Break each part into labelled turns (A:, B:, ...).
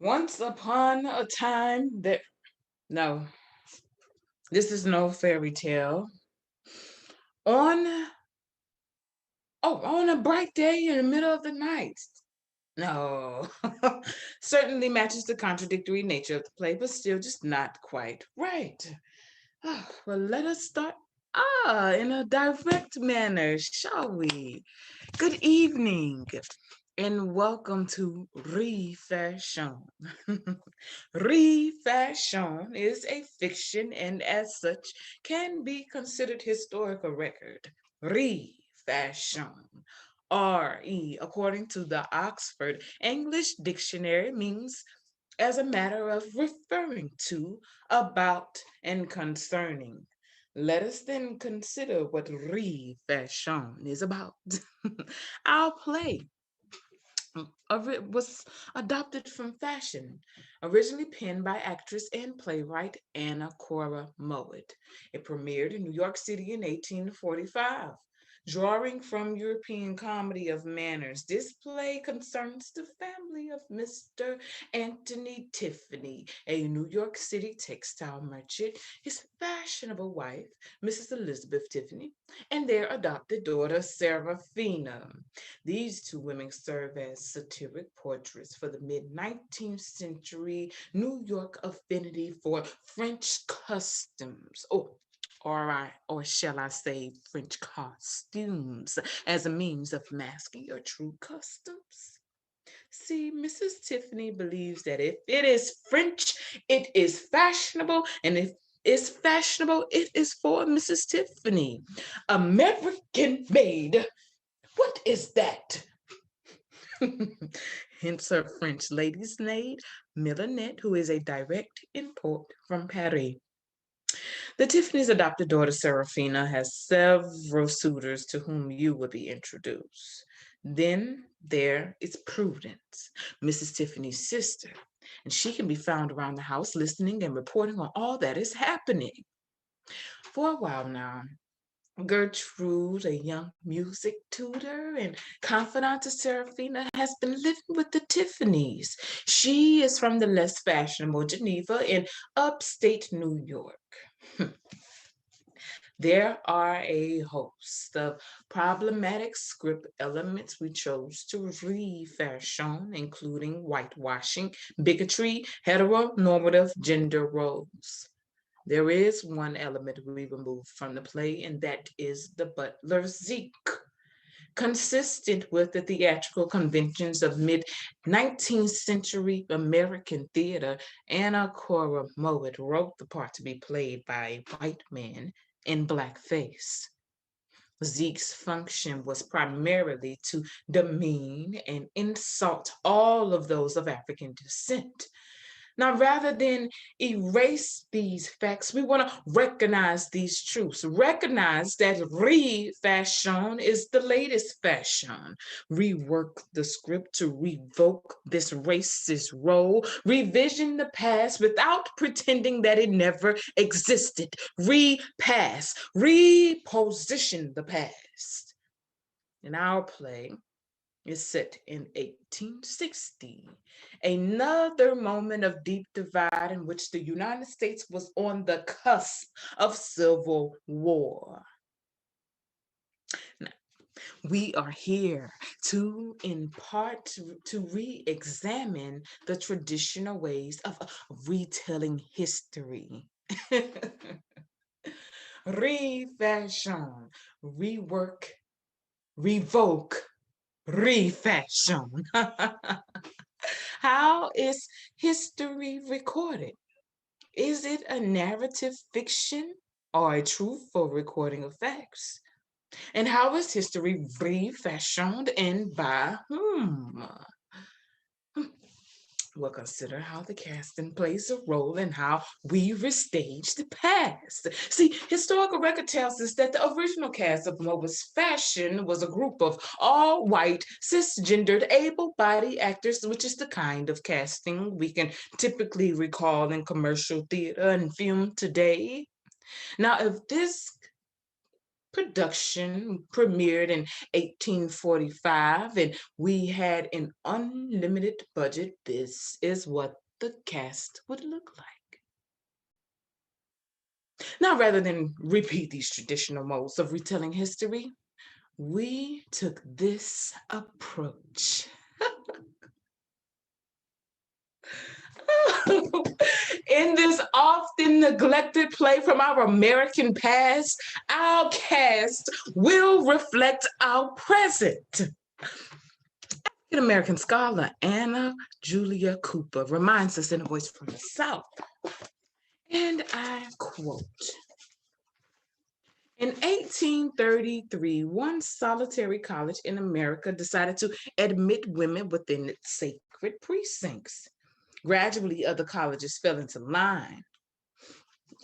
A: Once upon a time there no, this is no fairy tale. On on a bright day in the middle of the night. No. Certainly matches the contradictory nature of the play, but still just not quite right. Well, let us start in a direct manner, shall we? Good evening and welcome to Refashion. Refashion is a fiction and as such can be considered historical record. Refashion. RE, according to the Oxford English Dictionary, means as a matter of referring to, about, and concerning. Let us then consider what refashion is about. Our play was adopted from fashion, originally penned by actress and playwright Anna Cora Mowatt. It premiered in New York City in 1845. Drawing from European comedy of manners, this play concerns the family of Mr. Anthony Tiffany, a New York City textile merchant, his fashionable wife, Mrs. Elizabeth Tiffany, and their adopted daughter, Seraphina. These two women serve as satiric portraits for the mid 19th century New York affinity for French customs. Or shall I say French costumes as a means of masking your true customs? See, Mrs. Tiffany believes that if it is French, it is fashionable, and if it's fashionable, it is for Mrs. Tiffany. American made. What is that? Hence her French lady's maid, Millinette, who is a direct import from Paris. The Tiffany's adopted daughter, Seraphina, has several suitors to whom you will be introduced. Then there is Prudence, Mrs. Tiffany's sister, and she can be found around the house listening and reporting on all that is happening. For a while now, Gertrude, a young music tutor and confidant to Seraphina, has been living with the Tiffanys. She is from the less fashionable Geneva in upstate New York. There are a host of problematic script elements we chose to refashion, including whitewashing, bigotry, heteronormative gender roles. There is one element we removed from the play, and that is the butler Zeke. Consistent with the theatrical conventions of mid 19th century American theater, Anna Cora Mowatt wrote the part to be played by a white man in blackface. Zeke's function was primarily to demean and insult all of those of African descent. Now, rather than erase these facts, we want to recognize these truths. Recognize that refashion is the latest fashion. Rework the script to revoke this racist role. Revision the past without pretending that it never existed. Repass. Reposition the past. In our play, is set in 1860, another moment of deep divide in which the United States was on the cusp of civil war. Now, we are here to, in part, to re-examine the traditional ways of retelling history. Refashion, rework, revoke, refashion. How is history recorded? Is it a narrative fiction or a truthful recording of facts? And how is history refashioned and by whom? We'll consider how the casting plays a role in how we restage the past. See, historical record tells us that the original cast of Mowatt's Fashion was a group of all white, cisgendered, able bodied actors, which is the kind of casting we can typically recall in commercial theater and film today. Now, if this Production premiered in 1845, and we had an unlimited budget. This is what the cast would look like. Now, rather than repeat these traditional modes of retelling history, we took this approach. In this often neglected play from our American past, our cast will reflect our present. African American scholar Anna Julia Cooper reminds us in a voice from the South, and I quote, in 1833, one solitary college in America decided to admit women within its sacred precincts. Gradually, other colleges fell into line.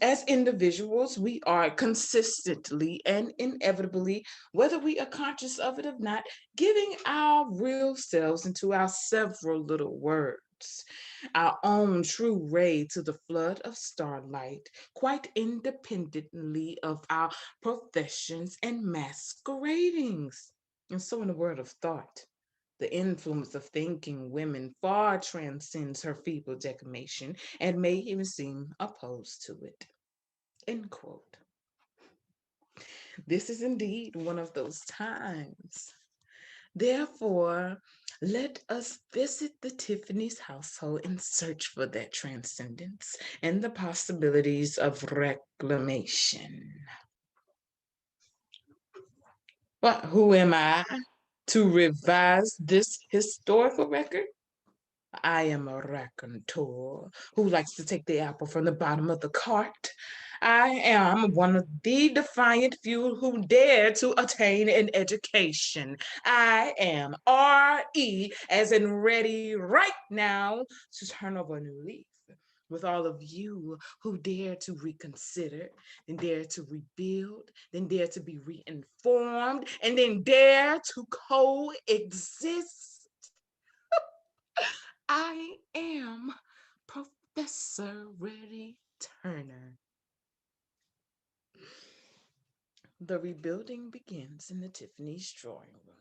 A: As individuals, we are consistently and inevitably, whether we are conscious of it or not, giving our real selves into our several little words, our own true ray to the flood of starlight, quite independently of our professions and masqueradings. And so, in the word of thought, the influence of thinking women far transcends her feeble declamation and may even seem opposed to it. End quote. This is indeed one of those times. Therefore, let us visit the Tiffany's household and search for that transcendence and the possibilities of reclamation. But who am I to revise this historical record? I am a raconteur who likes to take the apple from the bottom of the cart. I am one of the defiant few who dare to attain an education. I am RE, as in ready right now to turn over a new leaf. With all of you who dare to reconsider, then dare to rebuild, then dare to be reinformed, and then dare to coexist. I am Professor Reddy Turner. The rebuilding begins in the Tiffany's drawing room.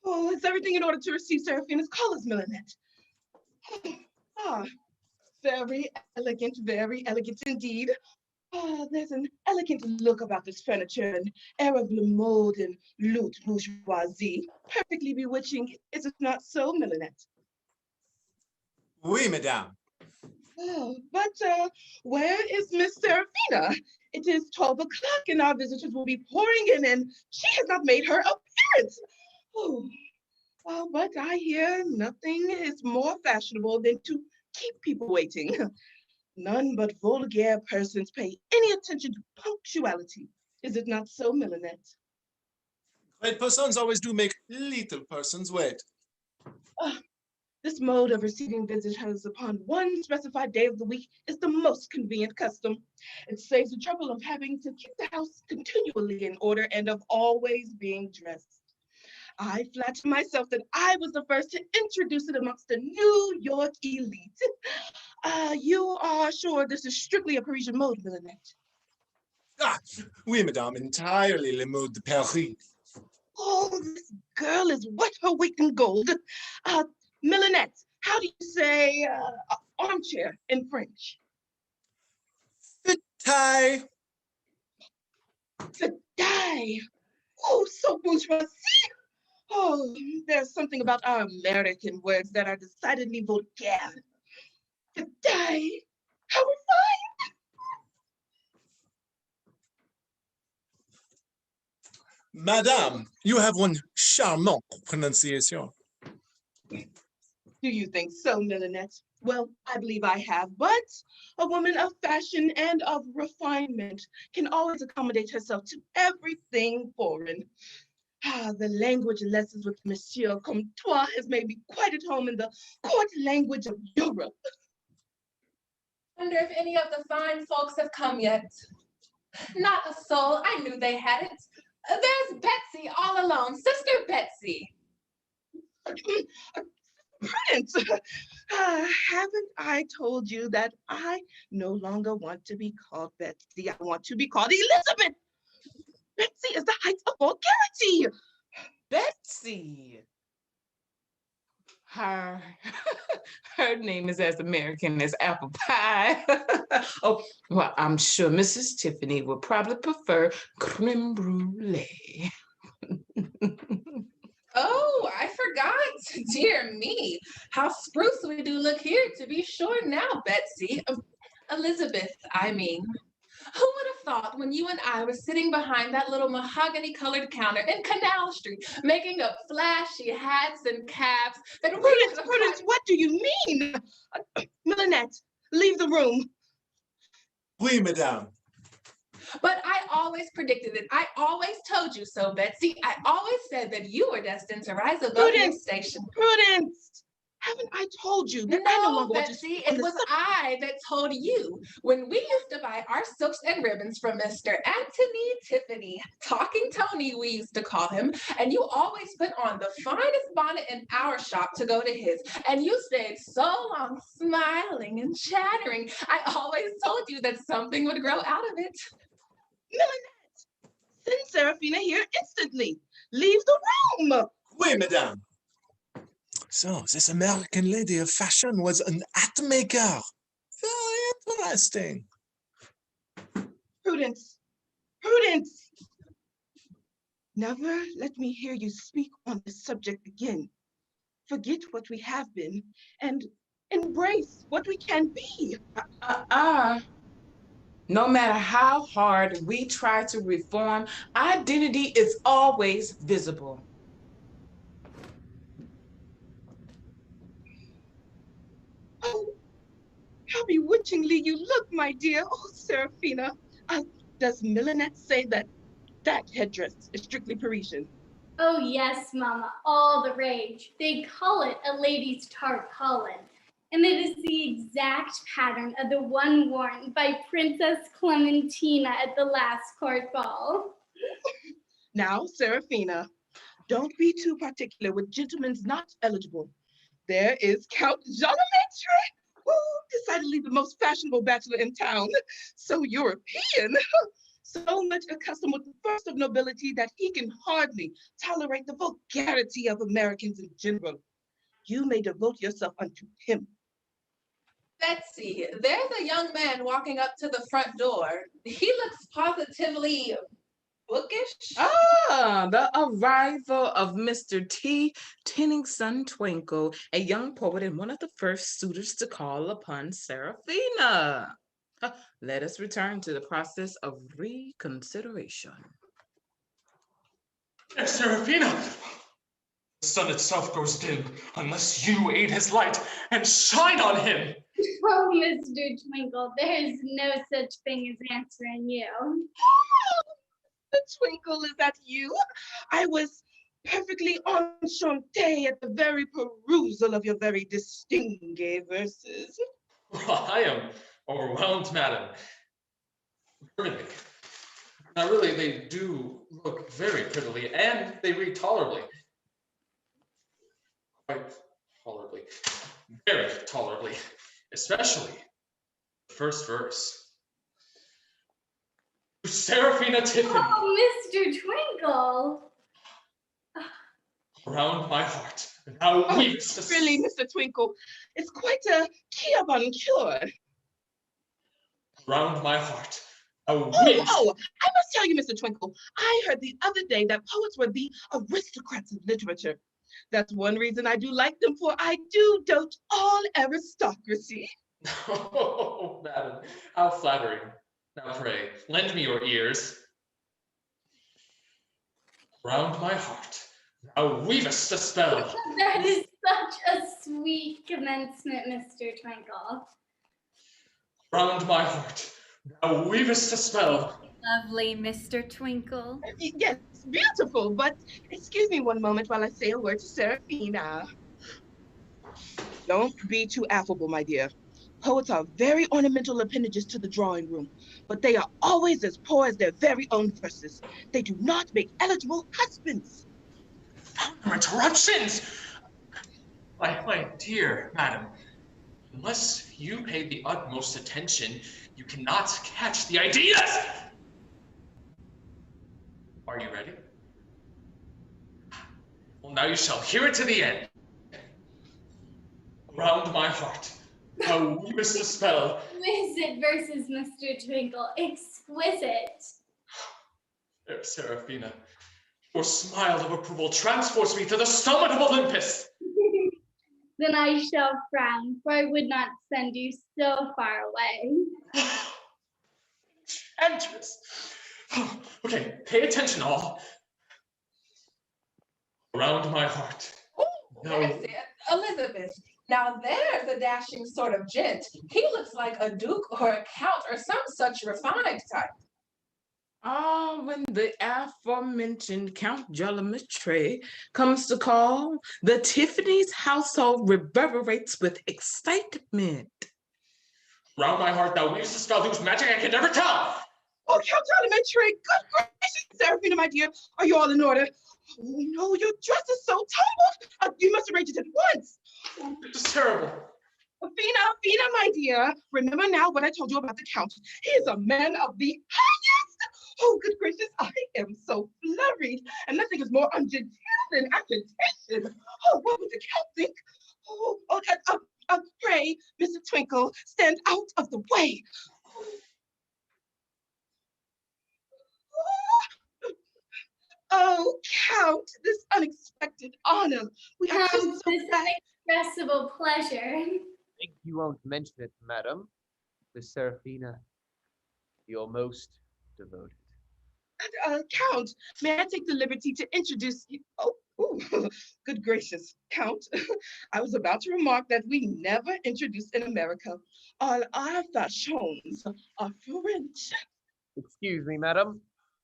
B: Oh, is everything in order to receive Seraphina's callers, Millinette? Ah, very elegant indeed. There's an elegant look about this furniture, an air of le mode and lutte bourgeoisie. Perfectly bewitching, is it not so, Millinette?
C: Oui, madame.
B: Oh, but where is Miss Seraphina? It is 12 o'clock and our visitors will be pouring in and she has not made her appearance. Oh, well, but I hear nothing is more fashionable than to keep people waiting. None but vulgar persons pay any attention to punctuality. Is it not so, Millinette?
C: Great persons always do make little persons wait.
B: This mode of receiving visitors upon one specified day of the week is the most convenient custom. It saves the trouble of having to keep the house continually in order and of always being dressed. I flatter myself that I was the first to introduce it amongst the New York elite. You are sure this is strictly a Parisian mode, Millinette?
C: Ah, oui, madame, entirely le mode de Paris.
B: Oh, this girl is worth her weight in gold. Millinette, how do you say armchair in French?
C: Fauteuil.
B: Fauteuil. Oh, so bourgeoisie. Oh, there's something about our American words that are decidedly vulgar. Fauteuil. How refined.
C: Madame, you have one charmant pronunciation.
B: Do you think so, Millinette? Well, I believe I have, but a woman of fashion and of refinement can always accommodate herself to everything foreign. The language lessons with Monsieur Comtois has made me quite at home in the court language of Europe.
D: Wonder if any of the fine folks have come yet. Not a soul. I knew they hadn't. There's Betsy all alone, Sister Betsy.
B: Prudence, Haven't I told you that I no longer want to be called Betsy? I want to be called Elizabeth. Betsy is the height of vulgarity.
A: Betsy. Her, her name is as American as apple pie. Oh, well, I'm sure Mrs. Tiffany would probably prefer creme brulee.
D: Oh, I forgot. Dear me. How spruce we do look here, to be sure now, Betsy. Elizabeth, I mean. Who would have thought when you and I were sitting behind that little mahogany-colored counter in Canal Street, making up flashy hats and caps, that we would have
B: Prudence, what do you mean? Millinette, leave the room.
C: Oui, madame.
D: But I always predicted it. I always told you so, Betsy. I always said that you were destined to rise above your station.
B: Prudence, haven't I told you that I no longer want to
D: Betsy,
B: speak on
D: it
B: the
D: was
B: subject?
D: I that told you when we used to buy our silks and ribbons from Mr. Anthony Tiffany, Talking Tony, we used to call him, and you always put on the finest bonnet in our shop to go to his, and you stayed so long smiling and chattering. I always told you that something would grow out of it.
B: Millinette, send Serafina here instantly. Leave the room.
C: Oui, madame. So, this American lady of fashion was an hat maker. Very interesting.
B: Prudence, Prudence. Never let me hear you speak on this subject again. Forget what we have been and embrace what we can be.
A: No matter how hard we try to reform, identity is always visible.
B: Oh, how bewitchingly you look, my dear. Oh, Serafina. Does Millinette say that headdress is strictly Parisian?
E: Oh yes, Mama, all the rage. They call it a lady's tarpaulin, and it is the exact pattern of the one worn by Princess Clementina at the last court ball.
B: Now, Serafina, don't be too particular with gentlemen's not eligible. There is Count Jean-Maitre, decidedly the most fashionable bachelor in town. So European, so much accustomed with the first of nobility that he can hardly tolerate the vulgarity of Americans in general. You may devote yourself unto him.
D: Betsy, there's a young man walking up to the front door. He looks positively bookish.
A: The arrival of Mr. T. Tennyson Twinkle, a young poet and one of the first suitors to call upon Serafina. Let us return to the process of reconsideration.
F: Serafina! The sun itself grows dim unless you aid his light and shine on him.
E: Oh, Mr. Twinkle, there is no such thing as answering you.
B: The Twinkle, is that you? I was perfectly enchantée at the very perusal of your very distingué verses.
F: I am overwhelmed, madam. Really. Now, really, they do look very prettily, and they read tolerably. Quite tolerably. Very tolerably. Especially the first verse. To Serafina Tiffany.
E: Oh, Mr. Twinkle.
F: Around my heart, thou weepst.
B: Really, Mr. Twinkle, it's quite a qui bon cure.
F: Around my heart, thou weepst.
B: Oh, I must tell you, Mr. Twinkle, I heard the other day that poets were the aristocrats of literature. That's one reason I do like them, for I do dote all aristocracy.
F: Oh, madam, how flattering. Now pray, lend me your ears. Round my heart, thou weavest a spell.
E: That is such a sweet commencement, Mr. Twinkle.
F: Round my heart, thou weavest a spell.
G: Lovely, Mr. Twinkle.
B: Yes, beautiful, but excuse me one moment while I say a word to Serafina. Don't be too affable, my dear. Poets are very ornamental appendages to the drawing room, but they are always as poor as their very own verses. They do not make eligible husbands.
F: Found no interruptions! My dear madam, Unless you pay the utmost attention, you cannot catch the ideas! Are you ready? Well, now you shall hear it to the end. Around my heart, how weavest a spell.
E: Exquisite versus Mr. Twinkle. Exquisite.
F: Fair Seraphina, your smile of approval transports me to the summit of Olympus.
E: Then I shall frown, for I would not send you so far away.
F: Enchantress. Okay, pay attention all. Around my heart.
D: Oh,
F: No.
D: that's it. Elizabeth. Now there's a dashing sort of gent. He looks like a duke or a count or some such refined type.
A: When the aforementioned Count Jolimetray comes to call, the Tiffany's household reverberates with excitement.
F: Round my heart thou weavest a spell whose magic I can never tell.
B: Oh, Count Elementary, good gracious, Seraphina, my dear, are you all in order? Oh no, your dress is so tumbled. You must arrange it at once.
F: Oh, this is terrible.
B: Fina, my dear, remember now what I told you about the Count. He is a man of the highest. Oh, good gracious, I am so flurried, and nothing is more ungenteel than agitation. Oh, what would the Count think? Pray, Mr. Twinkle, stand out of the way. Oh, Count, this unexpected honor. We are just so
E: This
B: glad.
E: inexpressible pleasure.
H: Think you won't mention it, madam. Miss Seraphina, your most devoted.
B: Count, may I take the liberty to introduce you? Oh, ooh, good gracious, Count. I was about to remark that we never introduced in America. All our fashions are French.
H: Excuse me, madam.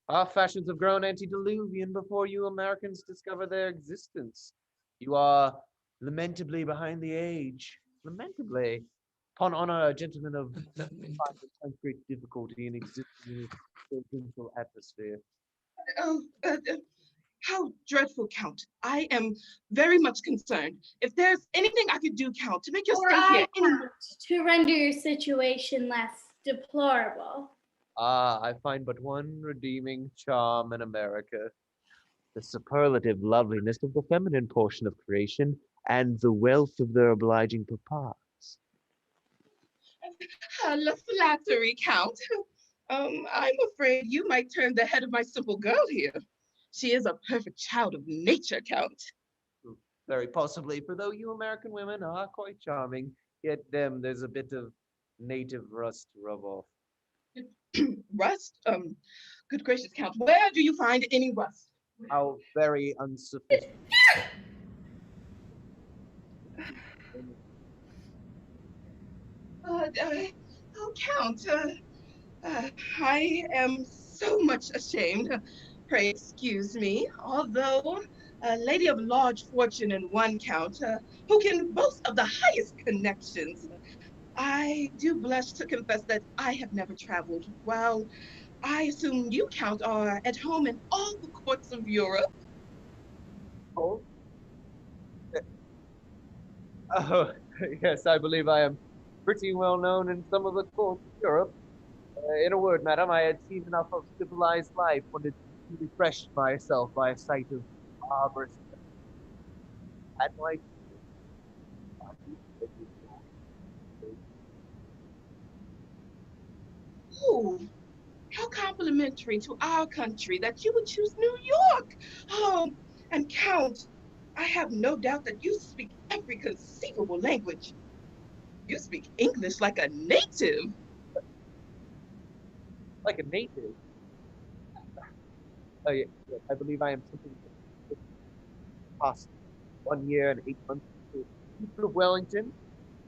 H: Our fashions have grown antediluvian before you Americans discover their existence. You are lamentably behind the age. Lamentably. Upon honor, a gentleman of great difficulty in existing in a residential atmosphere.
B: Oh, how dreadful, Count. I am very much concerned. If there's anything I could do, Count, to make your
E: Or
B: stay
E: I
B: here
E: count to render your situation less deplorable.
H: Ah, I find but one redeeming charm in America. The superlative loveliness of the feminine portion of creation and the wealth of their obliging papas.
B: La flattery, Count. I'm afraid you might turn the head of my simple girl here. She is a perfect child of nature, Count.
H: Very possibly, for though you American women are quite charming, yet there's a bit of native rust to rub off.
B: Rust? Good gracious, Count, where do you find any rust?
H: How very insufficient.
B: Count, I am so much ashamed. Pray excuse me, although a lady of large fortune in one, Count, who can boast of the highest connections. I do blush to confess that I have never traveled. While I assume you, Count, are at home in all the courts of Europe.
H: Oh, oh yes, I believe I am pretty well known in some of the courts of Europe. In a word, madam, I had seen enough of civilized life, wanted to refresh myself by a sight of barbarous at my
B: Oh, how complimentary to our country that you would choose New York. Oh, and Count, I have no doubt that you speak every conceivable language. You speak English like a native.
H: like a native. Oh, yeah, yes, I believe I am something past 1 year and 8 months with the Duke of Wellington,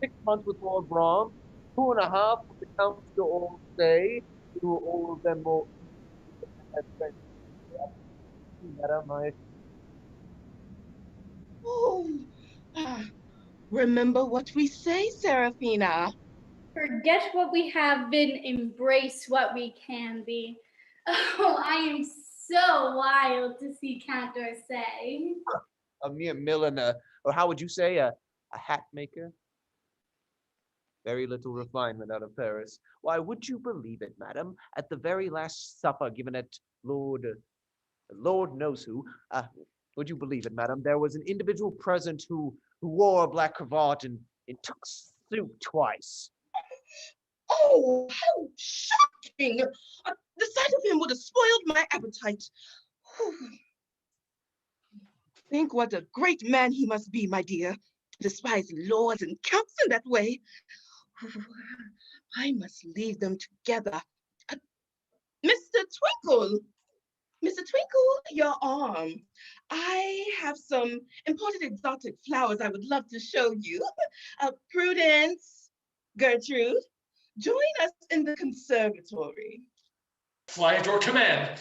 H: 6 months with Lord Brougham, 2.5 with the Count d'Orsay, who all of them will madam,
B: Oh, remember what we say, Seraphina.
E: Forget what we have been, embrace what we can be. Oh, I am so wild to see Count d'Orsay.
H: a mere milliner, or how would you say, a hat maker? Very little refinement out of Paris. Why, would you believe it, madam? At the very last supper given at Lord knows who, would you believe it, madam? There was an individual present who wore a black cravat and took soup twice.
B: Oh, how shocking! The sight of him would have spoiled my appetite. Whew. Think what a great man he must be, my dear. Despise lords and counts in that way. I must leave them together. Mr. Twinkle! Mr. Twinkle, your arm. I have some imported exotic flowers I would love to show you. Prudence, Gertrude, join us in the conservatory.
F: Fly at your command.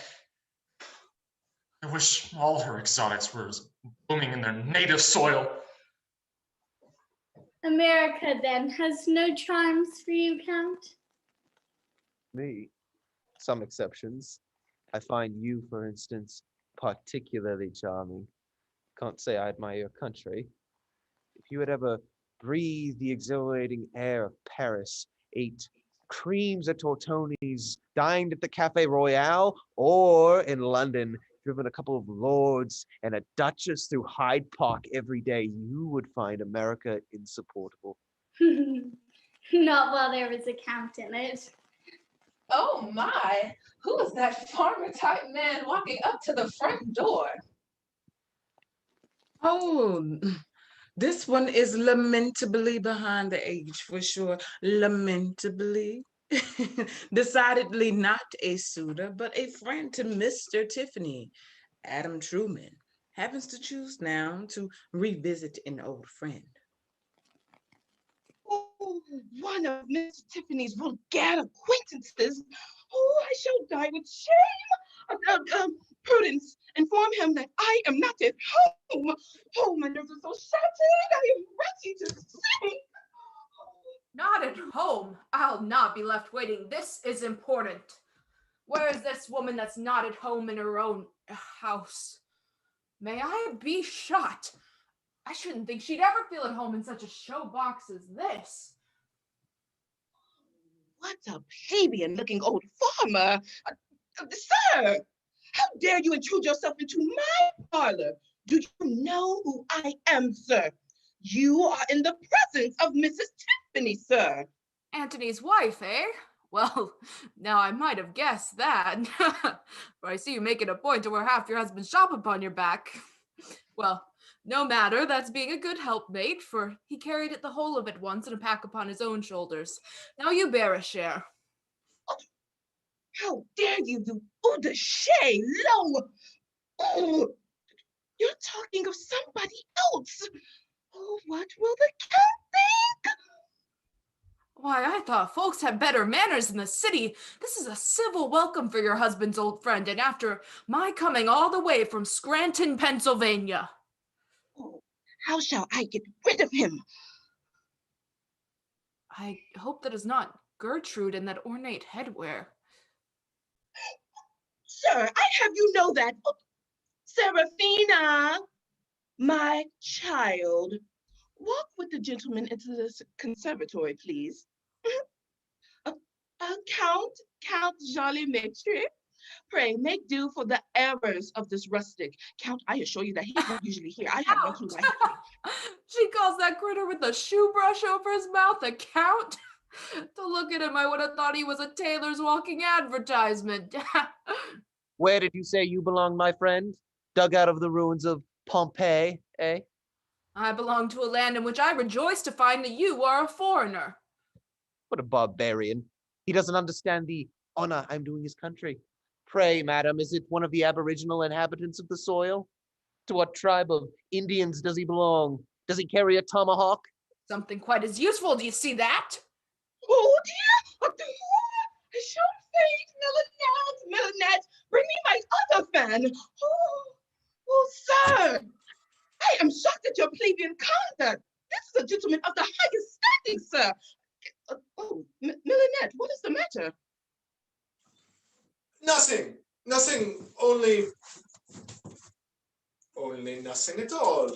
F: I wish all her exotics were blooming in their native soil.
E: America, then, has no charms for you, Count?
H: Me? Some exceptions. I find you, for instance, particularly charming. Can't say I admire your country. If you had ever breathed the exhilarating air of Paris, ate creams at Tortoni's, dined at the Cafe Royale, or in London, driven a couple of lords and a duchess through Hyde Park every day, you would find America insupportable.
E: Not while there was a count in it.
D: Oh my, who is that farmer type man walking up to the front door?
A: Oh, this one is lamentably behind the age for sure. Lamentably. Decidedly not a suitor, but a friend to Mr. Tiffany. Adam Truman happens to choose now to revisit an old friend.
B: Oh, one of Miss Tiffany's vulgar acquaintances. Oh, I shall die with shame. Prudence, inform him that I am not at home. Oh, my nerves are so shattered. I am ready to sink.
I: Not at home. I'll not be left waiting. This is important. Where is this woman that's not at home in her own house? May I be shot. I shouldn't think she'd ever feel at home in such a show box as this.
B: What a plebeian-looking old farmer. Sir, how dare you intrude yourself into my parlor? Do you know who I am, sir? You are in the presence of Mrs. Tiffany, sir.
I: Antony's wife, eh? Well, now I might have guessed that. For I see you make it a point to wear half your husband's shop upon your back. Well, no matter, that's being a good helpmate, for he carried it the whole of it once in a pack upon his own shoulders. Now you bear a share.
B: How dare you, you eau de chez, low! Oh, you're talking of somebody else. Oh, what will the count think?
I: Why, I thought folks had better manners in the city. This is a civil welcome for your husband's old friend, and after my coming all the way from Scranton, Pennsylvania.
B: Oh, how shall I get rid of him?
I: I hope that is not Gertrude in that ornate headwear.
B: Sir, I have you know that. Oh, Seraphina, my child, walk with the gentleman into the conservatory, please. Count Jolly Maitre, pray make do for the errors of this rustic. Count, I assure you that he's not usually here. I have no clue why.
I: She calls that critter with a shoe brush over his mouth a count? To look at him, I would have thought he was a tailor's walking advertisement.
H: Where did you say you belong, my friend? Dug out of the ruins of Pompeii, eh?
I: I belong to a land in which I rejoice to find that you are a foreigner.
H: What a barbarian. He doesn't understand the honor I'm doing his country. Pray, madam, is it one of the aboriginal inhabitants of the soil? To what tribe of Indians does he belong? Does he carry a tomahawk?
I: Something quite as useful, do you see that?
B: Oh dear! I shall fade, Millinette, bring me my other fan. Oh, sir, I am shocked at your plebeian conduct. This is a gentleman of the highest standing, sir. Millinette, what is the matter?
C: Nothing, only nothing at all.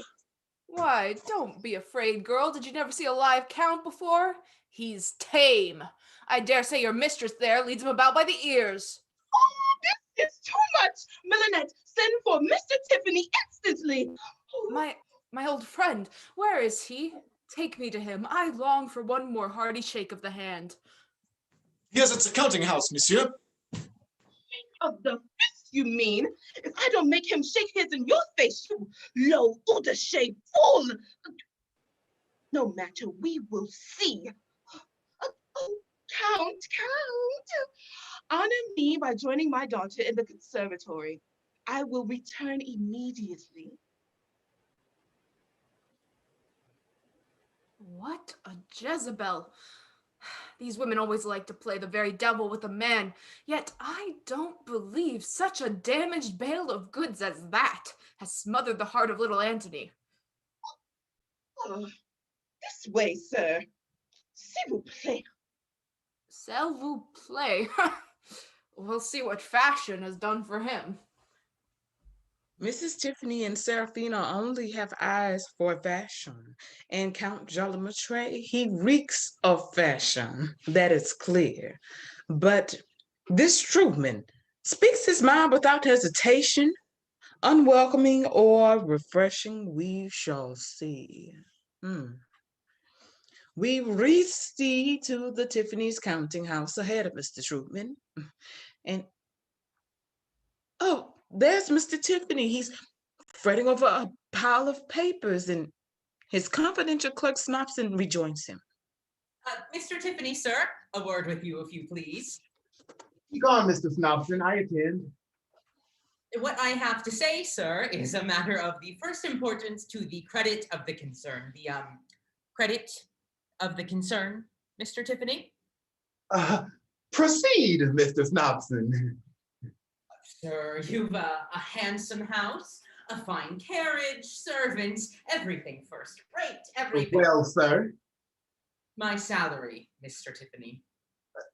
I: Why, don't be afraid, girl. Did you never see a live count before? He's tame. I dare say your mistress there leads him about by the ears.
B: Oh, this is too much. Millinette, send for Mr. Tiffany instantly.
I: My old friend, where is he? Take me to him. I long for one more hearty shake of the hand.
C: He is at the counting house, monsieur.
B: Of the fist, you mean? If I don't make him shake his in your face, you low, outre fool. No matter, we will see. Oh, Count. Honor me by joining my daughter in the conservatory. I will return immediately.
I: What a Jezebel. These women always like to play the very devil with a man, yet I don't believe such a damaged bale of goods as that has smothered the heart of little Antony.
B: Oh, this way, sir. S'il vous plaît.
I: S'il vous plaît. We'll see what fashion has done for him.
A: Mrs. Tiffany and Seraphina only have eyes for fashion, and Count Jolimatre, he reeks of fashion, that is clear. But this Truman speaks his mind without hesitation, unwelcoming or refreshing, we shall see. We recede to the Tiffany's counting house ahead of Mr. Truman, and oh, there's Mr. Tiffany. He's fretting over a pile of papers, and his confidential clerk stops and rejoins him.
J: Mr. Tiffany, sir, a word with you, if you please.
K: Be gone, Mr. Snobson, I attend.
J: What I have to say, sir, is a matter of the first importance to the credit of the concern. The credit of the concern, Mr. Tiffany?
K: Proceed, Mr. Snobson.
J: Sir, you've a handsome house, a fine carriage, servants, everything first rate, everything.
K: Well, sir.
J: My salary, Mr. Tiffany.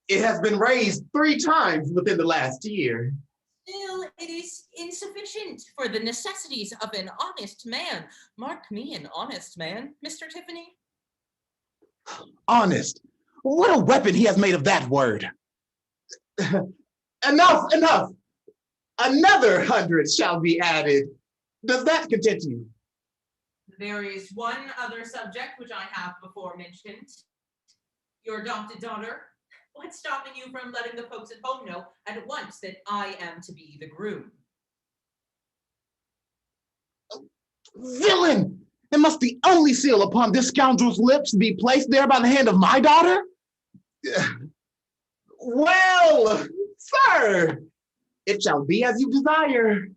K: It has been raised 3 times within the last year.
J: Still, it is insufficient for the necessities of an honest man. Mark me an honest man, Mr. Tiffany.
K: Honest. What a weapon he has made of that word. Enough. Another 100 shall be added. Does that content you?
J: There is one other subject which I have before mentioned. Your adopted daughter. What's stopping you from letting the folks at home know at once that I am to be the groom?
K: Villain! And must the only seal upon this scoundrel's lips be placed there by the hand of my daughter? Well, sir, it shall be as you desire.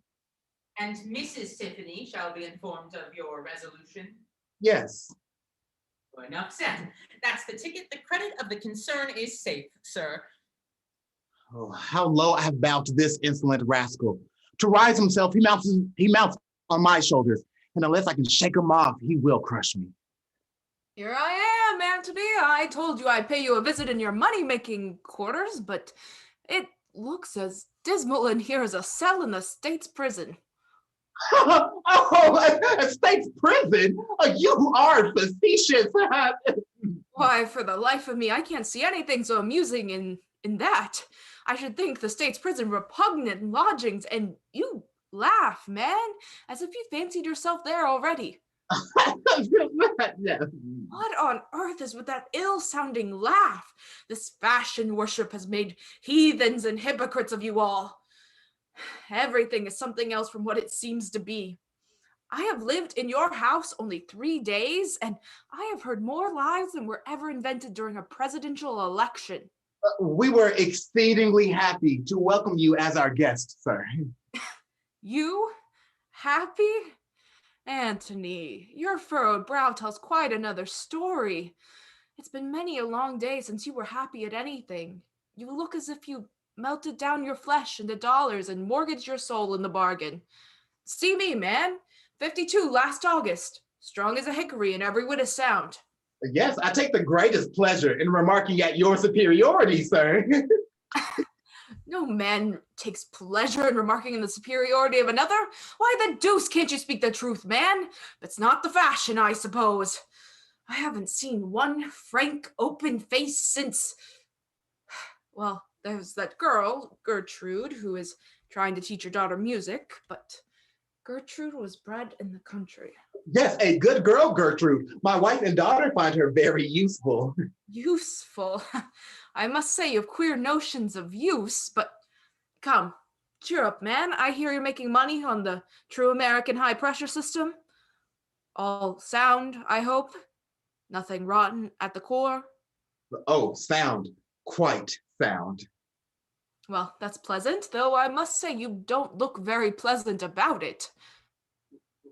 J: And Mrs. Tiffany shall be informed of your resolution.
K: Yes.
J: Enough said. That's the ticket. The credit of the concern is safe, sir.
K: Oh, how low I have bowed to this insolent rascal. To rise himself, he mounts on my shoulders, and unless I can shake him off, he will crush me.
I: Here I am, Antony. I told you I'd pay you a visit in your money-making quarters, but it looks as dismal in here as a cell in the state's prison.
K: Oh, a state's prison? You are facetious.
I: Why, for the life of me, I can't see anything so amusing in that. I should think the state's prison repugnant lodgings, and you laugh, man, as if you fancied yourself there already. What on earth is with that ill-sounding laugh? This fashion worship has made heathens and hypocrites of you all. Everything is something else from what it seems to be. I have lived in your house only 3 days, and I have heard more lies than were ever invented during a presidential election.
K: We were exceedingly happy to welcome you as our guest, sir.
I: You? Happy? Antony, your furrowed brow tells quite another story. It's been many a long day since you were happy at anything. You look as if you melted down your flesh into dollars and mortgaged your soul in the bargain. See me, man. 52 last August. Strong as a hickory and every whit as sound.
K: Yes, I take the greatest pleasure in remarking at your superiority, sir.
I: No man takes pleasure in remarking on the superiority of another. Why the deuce can't you speak the truth, man? It's not the fashion, I suppose. I haven't seen one frank, open face since. Well, there's that girl, Gertrude, who is trying to teach your daughter music, but Gertrude was bred in the country.
K: Yes, a good girl, Gertrude. My wife and daughter find her very useful.
I: Useful? I must say you have queer notions of use, but come, cheer up, man. I hear you're making money on the true American high-pressure system. All sound, I hope. Nothing rotten at the core.
K: Oh, sound. Quite sound.
I: Well, that's pleasant, though I must say you don't look very pleasant about it.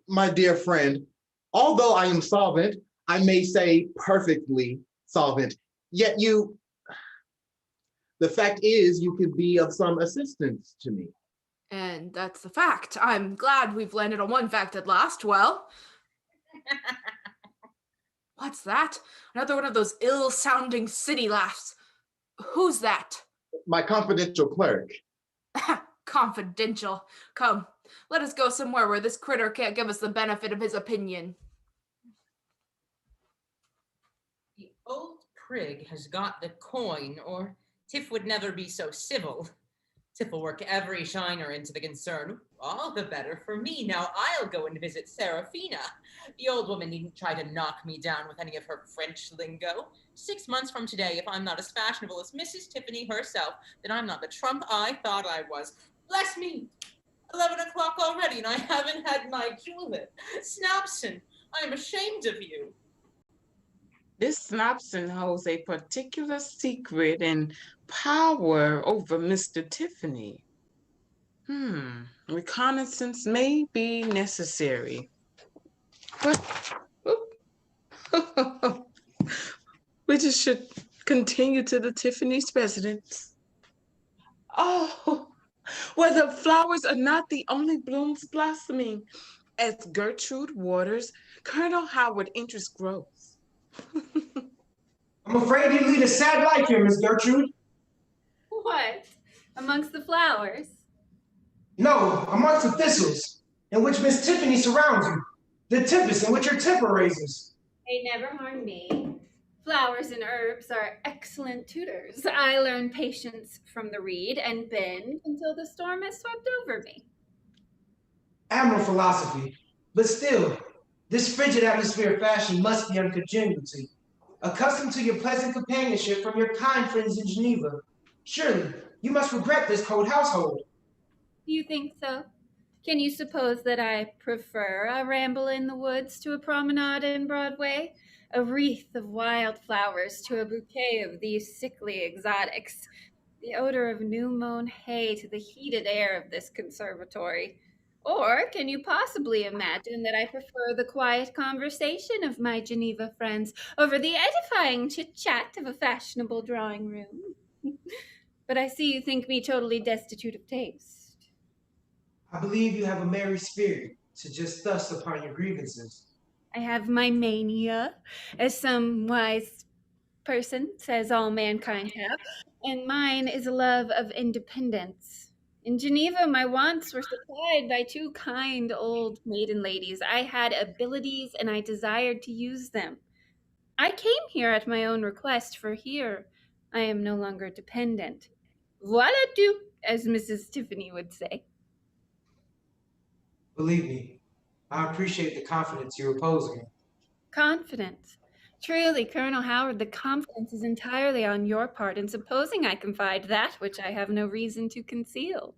K: My dear friend, although I am solvent, I may say perfectly solvent, yet the fact is you could be of some assistance to me.
I: And that's a fact. I'm glad we've landed on one fact at last. Well, what's that? Another one of those ill-sounding city laughs. Who's that?
K: My confidential clerk.
I: Confidential. Come, let us go somewhere where this critter can't give us the benefit of his opinion.
J: The old prig has got the coin, or Tiff would never be so civil. Tiff will work every shiner into the concern. All the better for me. Now I'll go and visit Serafina. The old woman needn't try to knock me down with any of her French lingo. 6 months from today, if I'm not as fashionable as Mrs. Tiffany herself, then I'm not the trump I thought I was. Bless me! 11 o'clock already, and I haven't had my julep. Snobson, I'm ashamed of you.
A: This Snobson holds a particular secret and power over Mr. Tiffany. Reconnaissance may be necessary. But we just should continue to the Tiffany's residence. Oh, where the flowers are not the only blooms blossoming. As Gertrude waters, Colonel Howard interest grows.
L: I'm afraid you lead a sad life here, Miss Gertrude.
G: What? Amongst the flowers?
L: No, amongst the thistles, in which Miss Tiffany surrounds you. The tempest in which her temper raises.
G: They never harm me. Flowers and herbs are excellent tutors. I learn patience from the reed and bend until the storm has swept over me.
L: Admirable philosophy, but still, this frigid atmosphere of fashion must be uncongenial to you. Accustomed to your pleasant companionship from your kind friends in Geneva, surely you must regret this cold household.
G: You think so? Can you suppose that I prefer a ramble in the woods to a promenade in Broadway? A wreath of wild flowers to a bouquet of these sickly exotics? The odor of new-mown hay to the heated air of this conservatory? Or can you possibly imagine that I prefer the quiet conversation of my Geneva friends over the edifying chit-chat of a fashionable drawing room? But I see you think me totally destitute of taste.
L: I believe you have a merry spirit to just thus upon your grievances.
G: I have my mania, as some wise person says all mankind have, and mine is a love of independence. In Geneva, my wants were supplied by two kind old maiden ladies. I had abilities and I desired to use them. I came here at my own request, for here I am no longer dependent. Voilà tout, as Mrs. Tiffany would say.
L: Believe me, I appreciate the confidence you repose in me.
G: Confidence. Truly, Colonel Howard, the confidence is entirely on your part in supposing I confide that which I have no reason to conceal.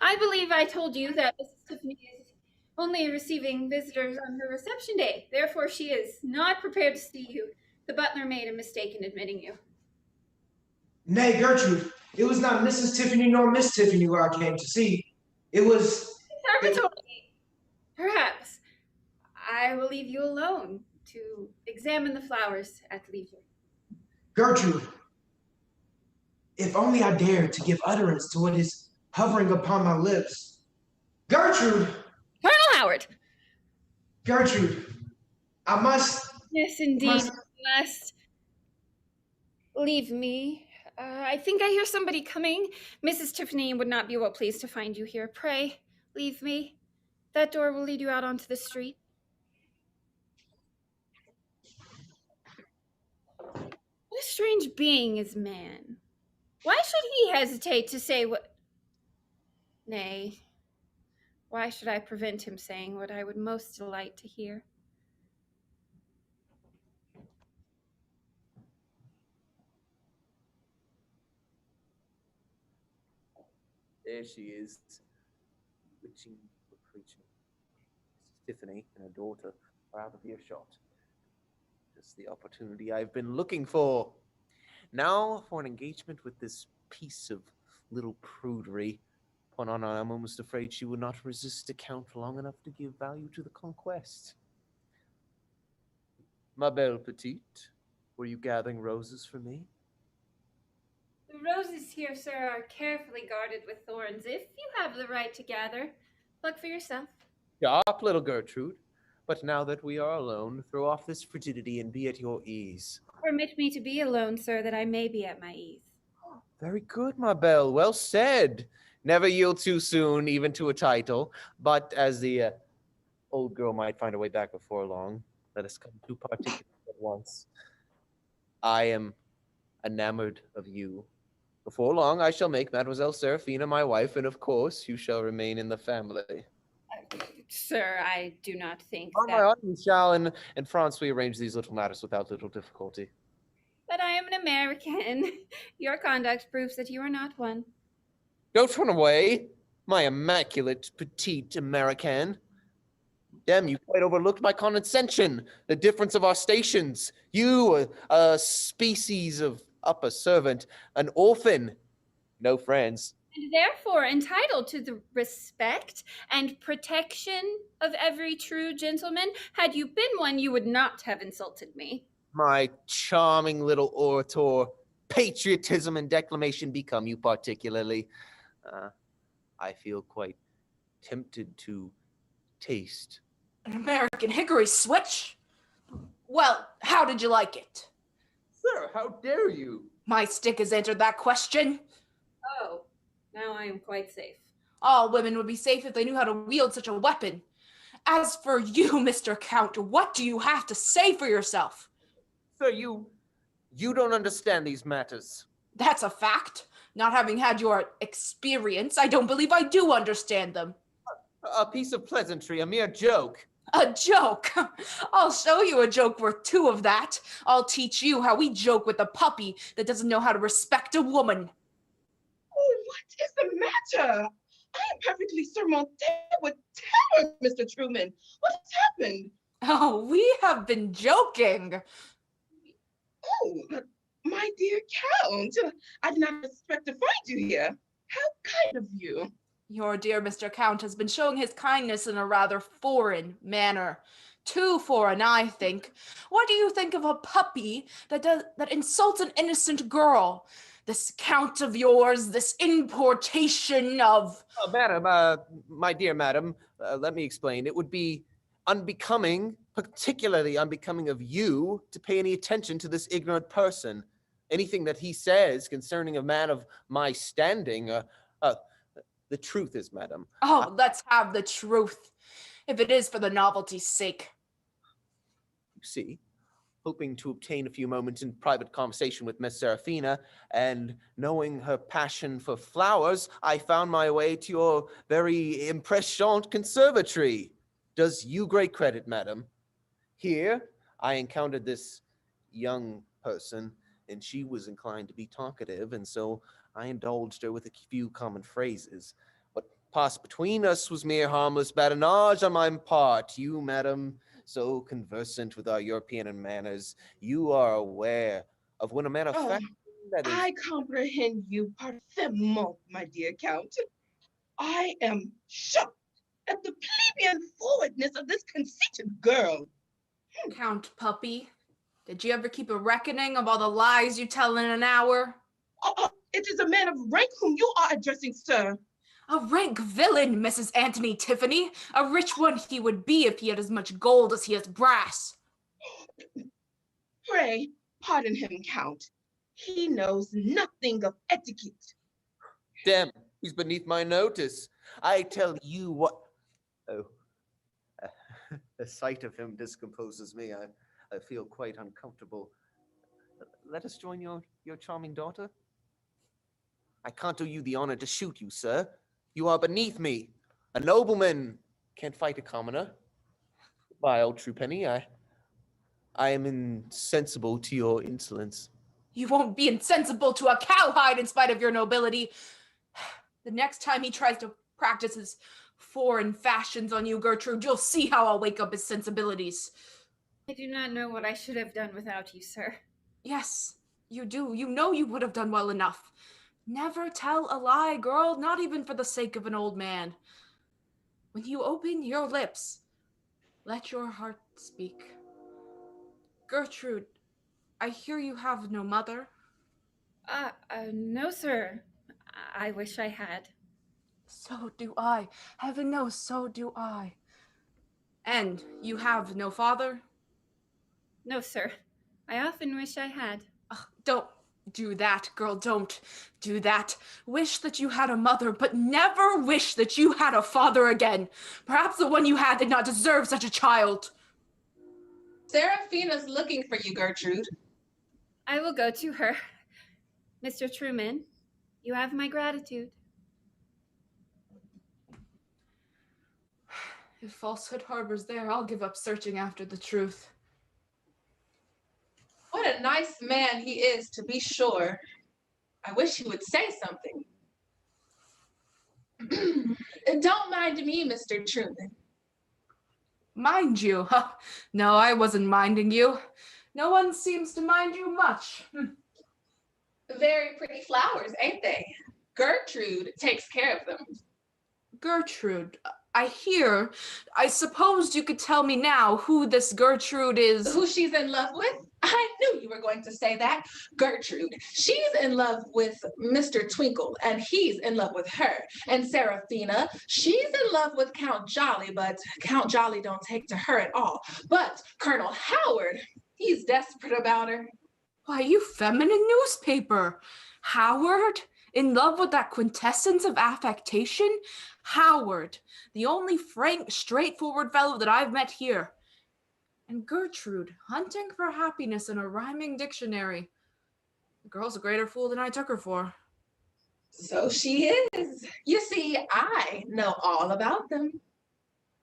G: I believe I told you that Mrs. Tiffany is only receiving visitors on her reception day. Therefore, she is not prepared to see you. The butler made a mistake in admitting you.
L: Nay, Gertrude, it was not Mrs. Tiffany nor Miss Tiffany who I came to see. It was...
G: Conservatory. Perhaps. I will leave you alone to examine the flowers at leisure.
L: Gertrude, if only I dared to give utterance to what is hovering upon my lips. Gertrude!
G: Colonel Howard!
L: Gertrude, I must...
G: Yes, indeed, you must. Leave me. I think I hear somebody coming. Mrs. Tiffany would not be well pleased to find you here. Pray, leave me. That door will lead you out onto the street. a strange being is man. Why should he hesitate to say what... Nay, why should I prevent him saying what I would most delight to hear?
H: There she is, witching the creature. Mrs. Tiffany and her daughter are out of earshot. Just the opportunity I've been looking for. Now for an engagement with this piece of little prudery. Upon honor, I'm almost afraid she would not resist the Count long enough to give value to the conquest. Ma belle petite, were you gathering roses for me?
G: The roses here, sir, are carefully guarded with thorns. If you have the right to gather, pluck for yourself.
H: Sharp, little Gertrude. But now that we are alone, throw off this frigidity and be at your ease.
G: Permit me to be alone, sir, that I may be at my ease.
H: Very good, ma belle. Well said. Never yield too soon, even to a title. But as the old girl might find her way back before long, let us come to particulars at once. I am enamored of you. Before long, I shall make Mademoiselle Seraphina my wife, and of course, you shall remain in the family.
G: Sir, I do not think
H: On my honor, you shall. In France, we arrange these little matters without little difficulty.
G: But I am an American. Your conduct proves that you are not one.
H: Don't run away, my immaculate petite American. Damn, you quite overlooked my condescension, the difference of our stations. You, a species of upper servant, an orphan, no friends.
G: And therefore entitled to the respect and protection of every true gentleman. Had you been one, you would not have insulted me.
H: My charming little orator, patriotism and declamation become you particularly. I feel quite tempted to taste.
I: An American hickory switch? Well, how did you like it?
H: Sir, how dare you?
I: My stick has answered that question.
G: Oh, now I am quite safe.
I: All women would be safe if they knew how to wield such a weapon. As for you, Mr. Count, what do you have to say for yourself?
H: Sir, you don't understand these matters.
I: That's a fact. Not having had your experience, I don't believe I do understand them.
H: A piece of pleasantry, a mere joke.
I: A joke? I'll show you a joke worth two of that. I'll teach you how we joke with a puppy that doesn't know how to respect a woman.
B: Oh, what is the matter? I am perfectly surmontable with terror, Mr. Truman. What has happened?
I: Oh, we have been joking.
B: Oh, my dear Count, I did not expect to find you here. How kind of you.
I: Your dear Mr. Count has been showing his kindness in a rather foreign manner. Too foreign, I think. What do you think of a puppy that insults an innocent girl? This Count of yours, this importation of...
H: Madam, my dear madam, let me explain. It would be unbecoming, particularly unbecoming of you, to pay any attention to this ignorant person. Anything that he says concerning a man of my standing, the truth is, madam.
I: Oh, let's have the truth, if it is for the novelty's sake.
H: You see, hoping to obtain a few moments in private conversation with Miss Seraphina, and knowing her passion for flowers, I found my way to your very impressionnant conservatory. Does you great credit, madam. Here, I encountered this young person, and she was inclined to be talkative, and so I indulged her with a few common phrases. What passed between us was mere harmless badinage on my part. You, madam, so conversant with our European manners, you are aware of when a man of fashion that is...
B: I comprehend you parfaitement, my dear Count. I am shocked at the plebeian forwardness of this conceited girl.
I: Count Puppy, did you ever keep a reckoning of all the lies you tell in an hour?
B: It is a man of rank whom you are addressing, sir.
I: A rank villain, Mrs. Anthony Tiffany. A rich one he would be if he had as much gold as he has brass.
B: Pray, pardon him, Count. He knows nothing of etiquette.
H: Damn, he's beneath my notice. I tell you what... Oh, the sight of him discomposes me. I feel quite uncomfortable. let us join your charming daughter? I can't do you the honor to shoot you, sir. You are beneath me. A nobleman can't fight a commoner. By old Truepenny, I am insensible to your insolence.
I: You won't be insensible to a cowhide in spite of your nobility. The next time he tries to practice his foreign fashions on you, Gertrude, you'll see how I'll wake up his sensibilities.
G: I do not know what I should have done without you, sir.
I: Yes, you do. You know you would have done well enough. Never tell a lie, girl, not even for the sake of an old man. When you open your lips, let your heart speak. Gertrude, I hear you have no mother.
G: No, sir. I wish I had.
I: So do I. Heaven knows, so do I. And you have no father?
G: No, sir. I often wish I had.
I: Don't do that, girl. Don't do that. Wish that you had a mother, but never wish that you had a father again. Perhaps the one you had did not deserve such a child.
D: Seraphina's looking for you, Gertrude.
G: I will go to her. Mr. Truman, you have my gratitude.
I: If falsehood harbors there, I'll give up searching after the truth.
D: What a nice man he is, to be sure. I wish he would say something. Don't mind me, Mr. Truman.
I: Mind you? No, I wasn't minding you. No one seems to mind you much.
D: Very pretty flowers, ain't they? Gertrude takes care of them.
I: Gertrude, I suppose you could tell me now who this Gertrude is.
D: Who she's in love with? I knew you were going to say that. Gertrude. She's in love with Mr. Twinkle, and he's in love with her. And Seraphina, she's in love with Count Jolly, but Count Jolly don't take to her at all. But Colonel Howard, he's desperate about her.
I: Why, you feminine newspaper. Howard? In love with that quintessence of affectation? Howard, the only frank, straightforward fellow that I've met here. And Gertrude, hunting for happiness in a rhyming dictionary. The girl's a greater fool than I took her for.
D: So she is. You see, I know all about them.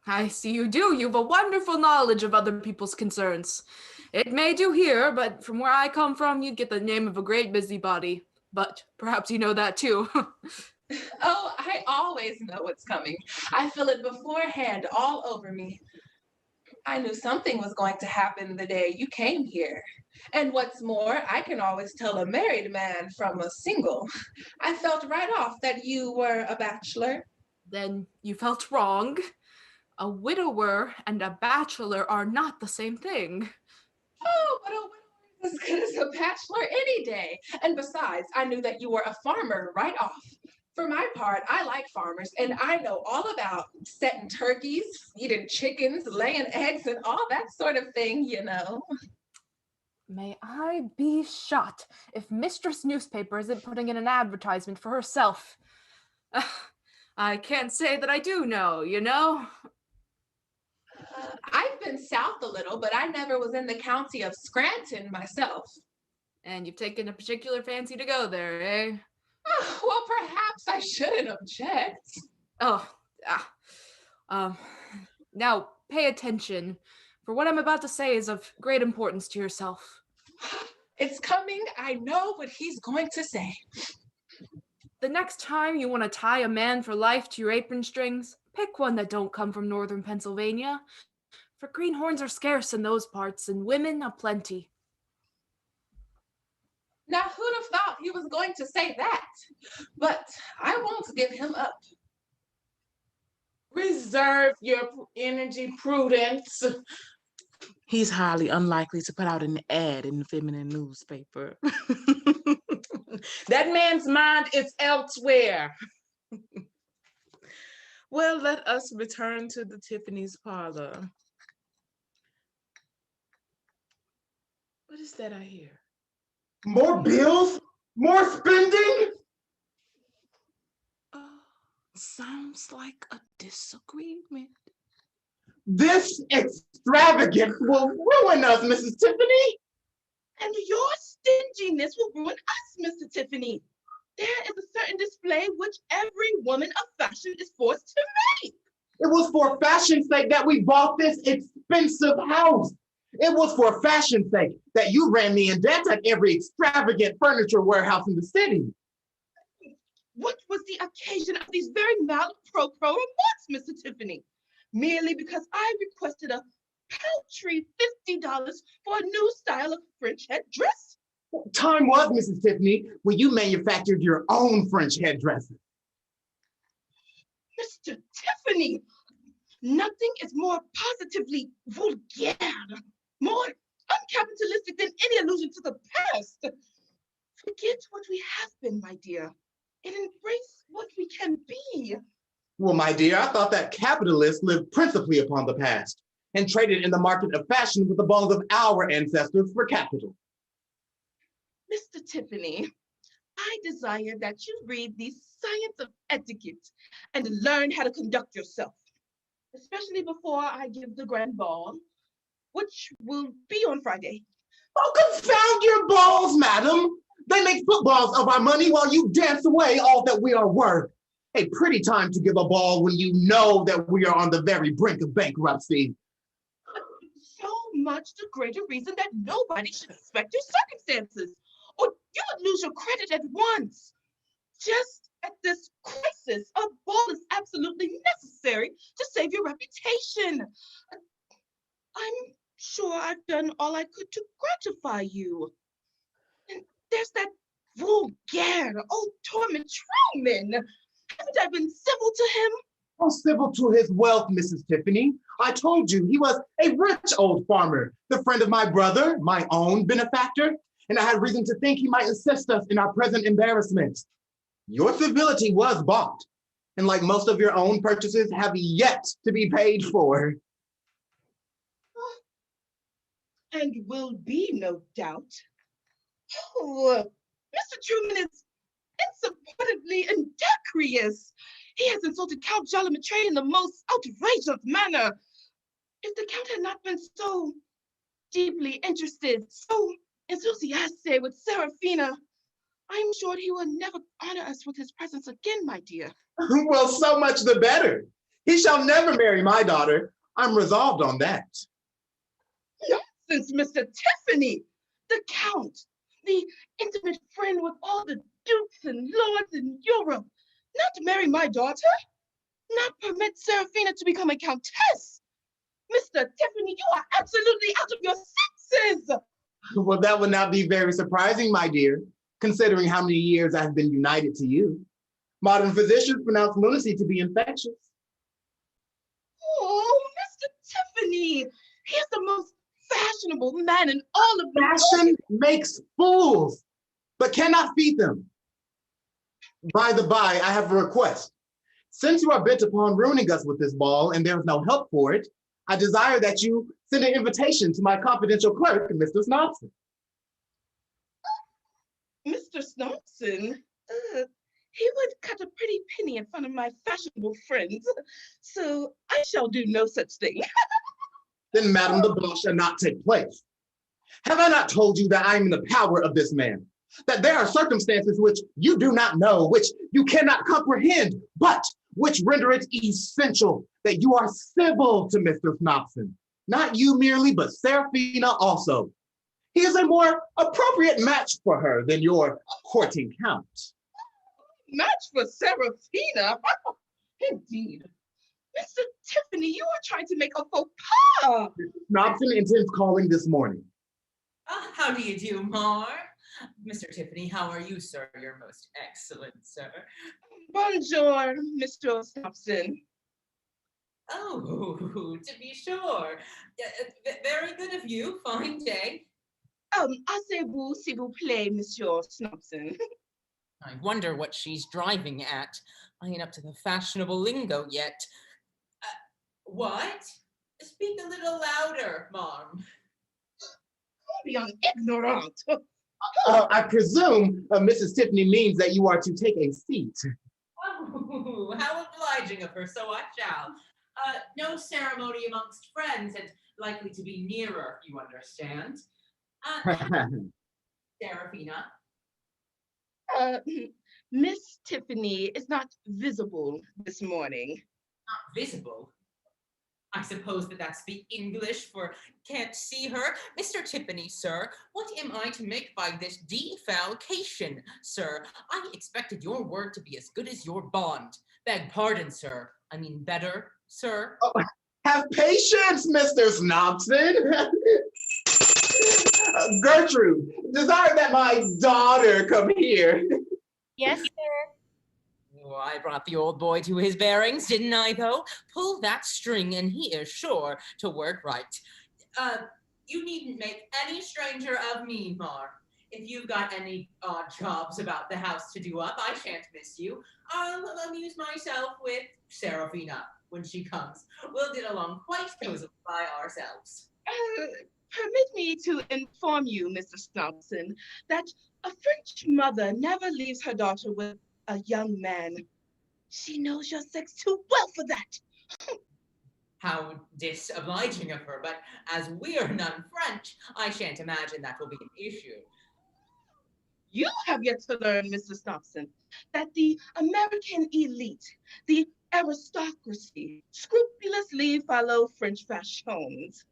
I: I see you do. You've a wonderful knowledge of other people's concerns. It may do here, but from where I come from, you'd get the name of a great busybody. But perhaps you know that too.
D: Oh, I always know what's coming. I feel it beforehand all over me. I knew something was going to happen the day you came here. And what's more, I can always tell a married man from a single. I felt right off that you were a bachelor.
I: Then you felt wrong. A widower and a bachelor are not the same thing.
D: Oh, but a widower is as good as a bachelor any day. And besides, I knew that you were a farmer right off. For my part, I like farmers, and I know all about setting turkeys, feeding chickens, laying eggs, and all that sort of thing, you know.
I: May I be shot if Mistress Newspaper isn't putting in an advertisement for herself. I can't say that I do know, you know.
D: I've been south a little, but I never was in the county of Scranton myself.
I: And you've taken a particular fancy to go there, eh?
D: Well, perhaps I shouldn't object.
I: Now pay attention, for what I'm about to say is of great importance to yourself.
D: It's coming. I know what he's going to say.
I: The next time you want to tie a man for life to your apron strings, pick one that don't come from northern Pennsylvania, for greenhorns are scarce in those parts and women aplenty.
D: Now, who'd have thought he was going to say that? But I won't give him up.
A: Reserve your energy, Prudence. He's highly unlikely to put out an ad in the feminine newspaper. That man's mind is elsewhere. Well, let us return to the Tiffany's parlor. What is that I hear?
K: More bills? More spending?
A: Sounds like a disagreement.
K: This extravagance will ruin us, Mrs. Tiffany.
B: And your stinginess will ruin us, Mr. Tiffany. There is a certain display which every woman of fashion is forced to make.
K: It was for fashion's sake that we bought this expensive house. It was for fashion's sake that you ran me in debt at every extravagant furniture warehouse in the city.
B: What was the occasion of these very malapropos remarks, Mr. Tiffany? Merely because I requested a paltry $50 for a new style of French headdress?
K: Time was, Mrs. Tiffany, when you manufactured your own French headdresses.
B: Mr. Tiffany, nothing is more positively vulgaire, more uncapitalistic than any allusion to the past. Forget what we have been, my dear, and embrace what we can be.
K: Well, my dear, I thought that capitalists lived principally upon the past and traded in the market of fashion with the bones of our ancestors for capital.
B: Mr. Tiffany, I desire that you read the science of etiquette and learn how to conduct yourself, especially before I give the grand ball, which will be on Friday.
K: Oh, confound your balls, madam! They make footballs of our money while you dance away all that we are worth. A pretty time to give a ball when you know that we are on the very brink of bankruptcy.
B: So much the greater reason that nobody should suspect your circumstances, or you would lose your credit at once. Just at this crisis, a ball is absolutely necessary to save your reputation. I'm sure I've done all I could to gratify you. And there's that vulgaire old torment Truman. Haven't I been civil to him?
K: Oh, civil to his wealth, Mrs. Tiffany. I told you he was a rich old farmer, the friend of my brother, my own benefactor, and I had reason to think he might assist us in our present embarrassment. Your civility was bought, and like most of your own purchases, have yet to be paid for.
B: And will be, no doubt. Oh, Mr. Truman is insupportably indecorous. He has insulted Count Jolimatre in the most outrageous manner. If the Count had not been so deeply interested, so enthusiastic with Serafina, I'm sure he will never honor us with his presence again, my dear.
K: Well, so much the better. He shall never marry my daughter. I'm resolved on that.
B: Nonsense, Mr. Tiffany. The Count, the intimate friend with all the dukes and lords in Europe, not to marry my daughter, not permit Serafina to become a countess. Mr. Tiffany, you are absolutely out of your senses.
K: Well, that would not be very surprising, my dear, considering how many years I've been united to you. Modern physicians pronounce lunacy to be infectious.
B: Oh, Mr. Tiffany, he is the most fashionable man in all of
K: Fashion makes fools, but cannot feed them. By the by, I have a request. Since you are bent upon ruining us with this ball and there is no help for it, I desire that you send an invitation to my confidential clerk, Mr. Snobson.
B: Mr. Snobson, he would cut a pretty penny in front of my fashionable friends, so I shall do no such thing.
K: Then, madam, the ball shall not take place. Have I not told you that I am in the power of this man? That there are circumstances which you do not know, which you cannot comprehend, but which render it essential that you are civil to Mr. Snobson. Not you merely, but Serafina also. He is a more appropriate match for her than your courting count.
B: Match for Serafina? Indeed. Mr. Tiffany, you are trying to make a faux pas.
K: Snobson intends calling this morning.
J: How do you do, Mar? Mr. Tiffany, how are you, sir? You're most excellent, sir.
B: Bonjour, Mr. Snobson.
J: Oh, to be sure. Very good of you. Fine day.
B: Asseyez-vous, s'il vous plaît, Monsieur Snobson.
J: I wonder what she's driving at. I ain't up to the fashionable lingo yet. What? Speak a little louder, Marm.
B: Beyond ignorant.
K: I presume Mrs. Tiffany means that you are to take a seat.
J: Oh, how obliging of her, so I shall. No ceremony amongst friends, and likely to be nearer, you understand. Serafina.
B: Miss Tiffany is not visible this morning.
J: Not visible? I suppose that's the English for can't see her. Mr. Tiffany, sir, what am I to make by this defalcation, sir? I expected your word to be as good as your bond. Beg pardon, sir. I mean better, sir.
K: Oh, have patience, Mr. Snobson. Gertrude, desire that my daughter come here.
G: Yes, sir.
J: Oh, I brought the old boy to his bearings, didn't I, though? Pull that string and he is sure to work right. You needn't make any stranger of me, Mar. If you've got any odd jobs about the house to do up, I shan't miss you. I'll amuse myself with Serafina when she comes. We'll get along quite cosily by ourselves.
B: Permit me to inform you, Mr. Snobson, that a French mother never leaves her daughter with a young man. She knows your sex too well for that.
J: How disobliging of her, but as we're none French, I shan't imagine that will be an issue.
B: You have yet to learn, Mr. Snobson, that the American elite, the aristocracy, scrupulously follow French fashions.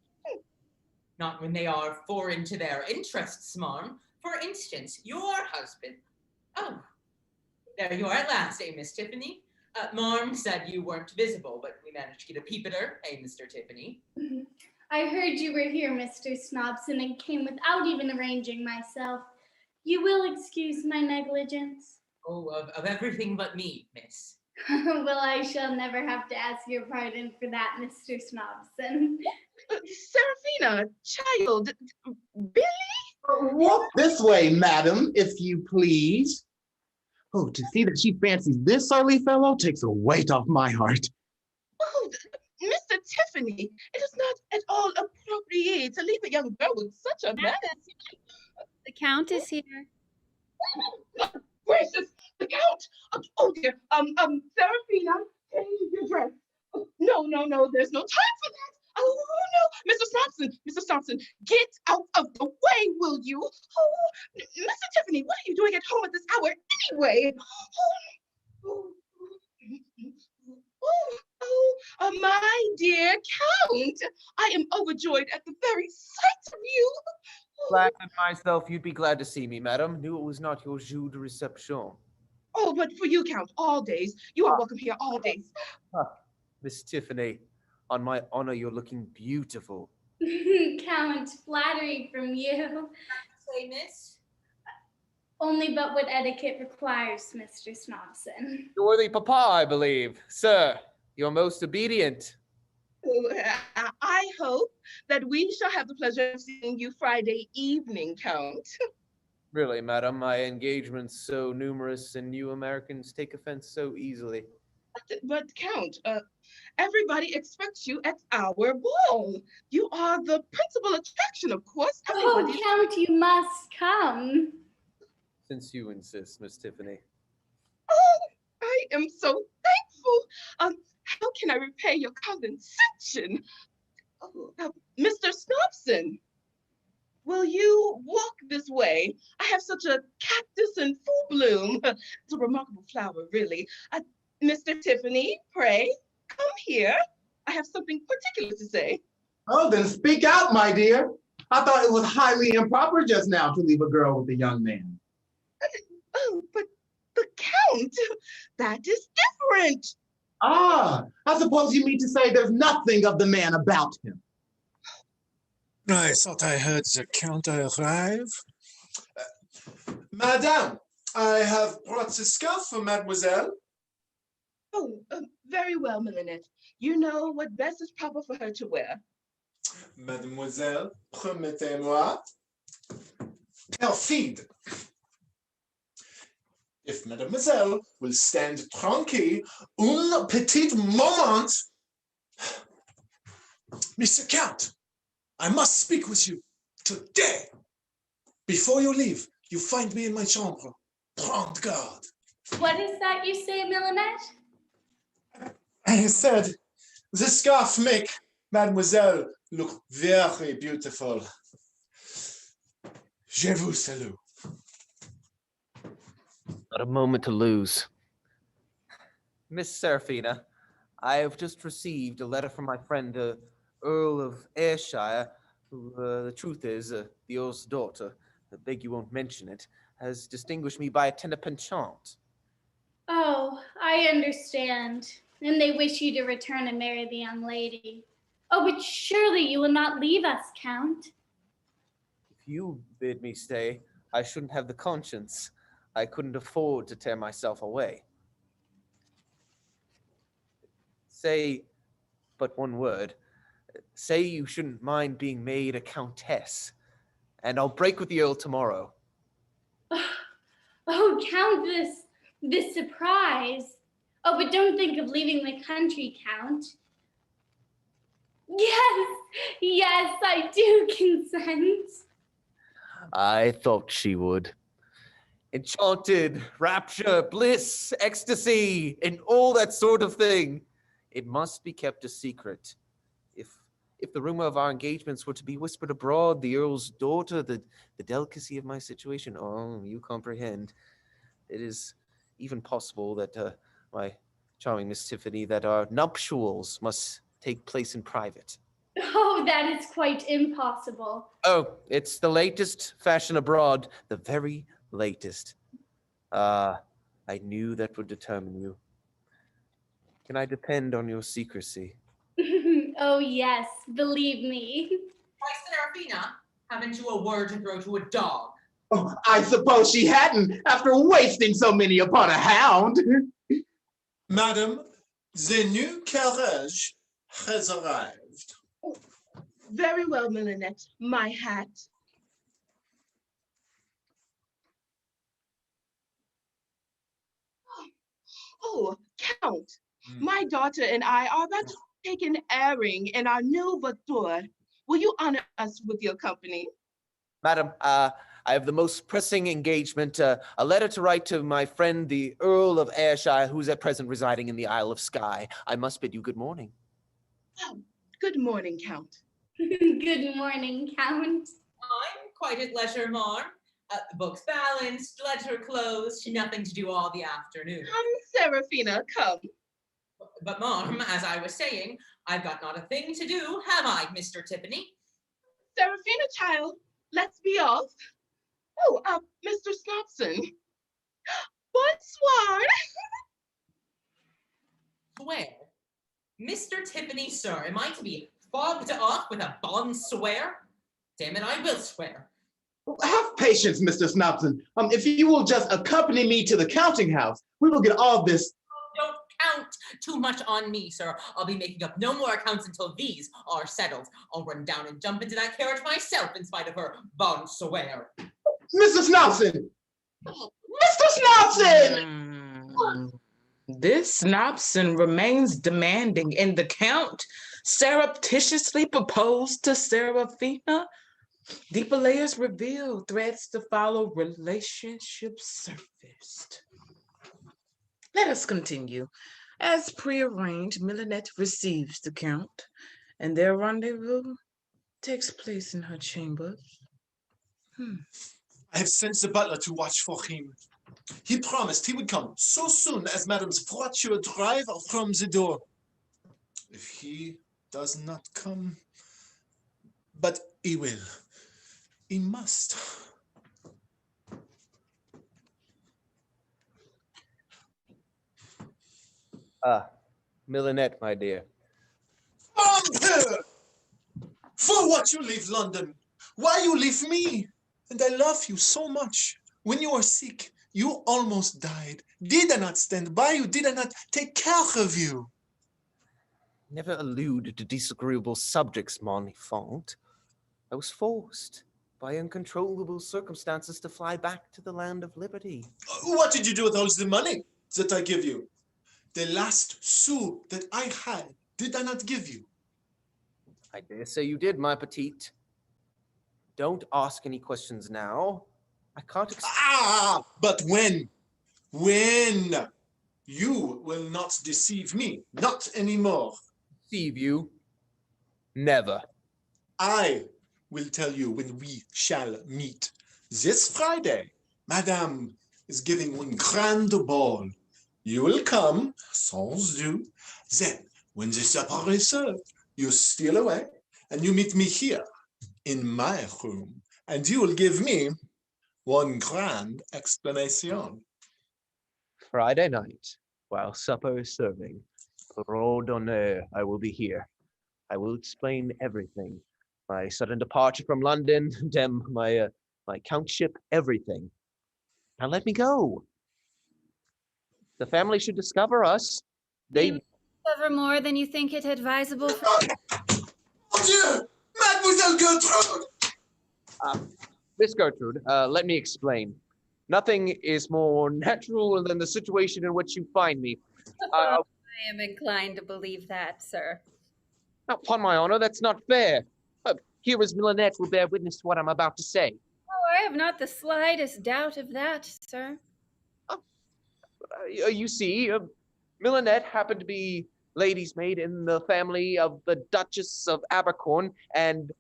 J: Not when they are foreign to their interests, Marm. For instance, your husband. Oh, there you are at last, eh, Miss Tiffany? Marm said you weren't visible, but we managed to get a peep at her, eh, Mr. Tiffany?
E: I heard you were here, Mr. Snobson, and came without even arranging myself. You will excuse my negligence?
J: Oh, of everything but me, miss.
E: Well, I shall never have to ask your pardon for that, Mr. Snobson.
B: Serafina, child, really?
K: Walk this way, madam, if you please. Oh, to see that she fancies this surly fellow takes a weight off my heart.
B: Oh, Mr. Tiffany, it is not at all appropriate to leave a young girl with such a mess.
G: The Count is here.
B: Gracious, the Count! Oh dear, Serafina, change your dress. No, there's no time for that. Oh no, Mr. Snobson, get out of the way, will you? Oh, Mr. Tiffany, what are you doing at home at this hour anyway? My dear Count, I am overjoyed at the very sight of you.
H: Flattered myself you'd be glad to see me, madam. Knew it was not your jour de reception.
B: Oh, but for you, Count, all days. You are welcome here all days.
H: Miss Tiffany, on my honor, you're looking beautiful.
E: Count, flattery from you.
J: Say, miss?
E: Only but what etiquette requires, Mr. Snobson.
H: Your worthy papa, I believe. Sir, you're most obedient.
B: I hope that we shall have the pleasure of seeing you Friday evening, Count.
H: Really, madam, my engagements so numerous and you Americans take offense so easily.
B: But Count, everybody expects you at our ball. You are the principal attraction, of course.
E: Oh, Count, you must come.
H: Since you insist, Miss Tiffany.
B: Oh, I am so thankful. How can I repay your condescension? Mr. Snobson, will you walk this way? I have such a cactus in full bloom. It's a remarkable flower, really. Mr. Tiffany, pray, come here. I have something particular to say.
K: Oh, then speak out, my dear. I thought it was highly improper just now to leave a girl with a young man.
B: Oh, but the Count, that is different.
K: Ah, I suppose you mean to say there's nothing of the man about him.
C: I thought I heard the Count arrive. Madame, I have brought the scarf for mademoiselle.
B: Oh, very well, Milinette. You know what best is proper for her to wear.
C: Mademoiselle, permettez-moi. Perfide. If mademoiselle will stand tranquille un petit moment. Mr. Count, I must speak with you today. Before you leave, you find me in my chambre. Prends garde.
E: What is that you say, Milinette?
C: I said, the scarf make mademoiselle look very beautiful. Je vous salue.
H: Not a moment to lose. Miss Seraphina, I have just received a letter from my friend, the Earl of Ayrshire, who, the truth is, the Earl's daughter, I beg you won't mention it, has distinguished me by a tender penchant.
E: Oh, I understand. And they wish you to return and marry the young lady. Oh, but surely you will not leave us, Count.
H: If you bid me stay, I shouldn't have the conscience. I couldn't afford to tear myself away. Say but one word. Say you shouldn't mind being made a countess, and I'll break with the Earl tomorrow.
E: Oh, Count, this surprise. Oh, but don't think of leaving the country, Count. Yes, I do consent.
H: I thought she would. Enchanted, rapture, bliss, ecstasy, and all that sort of thing. It must be kept a secret. If the rumor of our engagements were to be whispered abroad, the Earl's daughter, the delicacy of my situation, oh, you comprehend. It is even possible that, my charming Miss Tiffany, that our nuptials must take place in private.
E: Oh, that is quite impossible.
H: Oh, it's the latest fashion abroad, the very latest. I knew that would determine you. Can I depend on your secrecy?
E: Oh, yes, believe me.
J: Why, Seraphina, haven't you a word to throw to a dog?
K: Oh, I suppose she hadn't, after wasting so many upon a hound.
C: Madam, the new carriage has arrived.
B: Very well, Milinette. My hat. Oh, Count, my daughter and I are about to take an airing in our new voiture. Will you honor us with your company?
H: Madam, I have the most pressing engagement, a letter to write to my friend, the Earl of Ayrshire, who's at present residing in the Isle of Skye. I must bid you good morning.
B: Oh, good morning, Count.
E: Good morning, Count.
J: I'm quite at leisure, Marm. The book's balanced, letter closed, nothing to do all the afternoon.
B: Come, Seraphina, come.
J: But, Marm, as I was saying, I've got not a thing to do, have I, Mr. Tiffany?
B: Seraphina, child, let's be off. Oh, Mr. Snobson. Bonsoir.
J: Swear? Mr. Tiffany, sir, am I to be fobbed off with a bonsoir? Damn it, I will swear.
K: Have patience, Mr. Snobson. If you will just accompany me to the counting house, we will get all this.
J: Don't count too much on me, sir. I'll be making up no more accounts until these are settled. I'll run down and jump into that carriage myself in spite of her bonsoir.
K: Mr. Snobson! Mr. Snobson!
A: This Snobson remains demanding, and the Count surreptitiously proposed to Seraphina. Deeper layers revealed, threads to follow, relationships surfaced. Let us continue. As prearranged, Milinette receives the Count, and their rendezvous takes place in her chambers.
C: I have sent the butler to watch for him. He promised he would come so soon as Madam's voiture drive from the door. If he does not come, but he will. He must.
H: Milinette, my dear.
C: From here! For what you leave London? Why you leave me? And I love you so much. When you were sick, you almost died. Did I not stand by you? Did I not take care of you?
H: Never allude to disagreeable subjects, mon enfant. I was forced by uncontrollable circumstances to fly back to the land of liberty.
C: What did you do with all the money that I give you? The last sou that I had, did I not give you?
H: I dare say you did, my petite. Don't ask any questions now. I can't
C: But when? When? You will not deceive me. Not anymore.
H: Deceive you? Never.
C: I will tell you when we shall meet. This Friday, Madame is giving one grand ball. You will come, sans doute. Then, when the supper is served, you steal away and you meet me here in my room, and you will give me one grand explanation.
H: Friday night, while supper is serving, parole d'honneur, I will be here. I will explain everything. My sudden departure from London, my countship, everything. Now let me go. The family should discover us. They
G: Cover more than you think it advisable for.
C: Mon Dieu! Mademoiselle Gertrude!
H: Miss Gertrude, let me explain. Nothing is more natural than the situation in which you find me.
G: I am inclined to believe that, sir.
H: Upon my honor, that's not fair. Here is Millinette will bear witness to what I'm about to say.
G: Oh, I have not the slightest doubt of that, sir.
H: You see, Millinette happened to be lady's maid in the family of the Duchess of Abercorn, and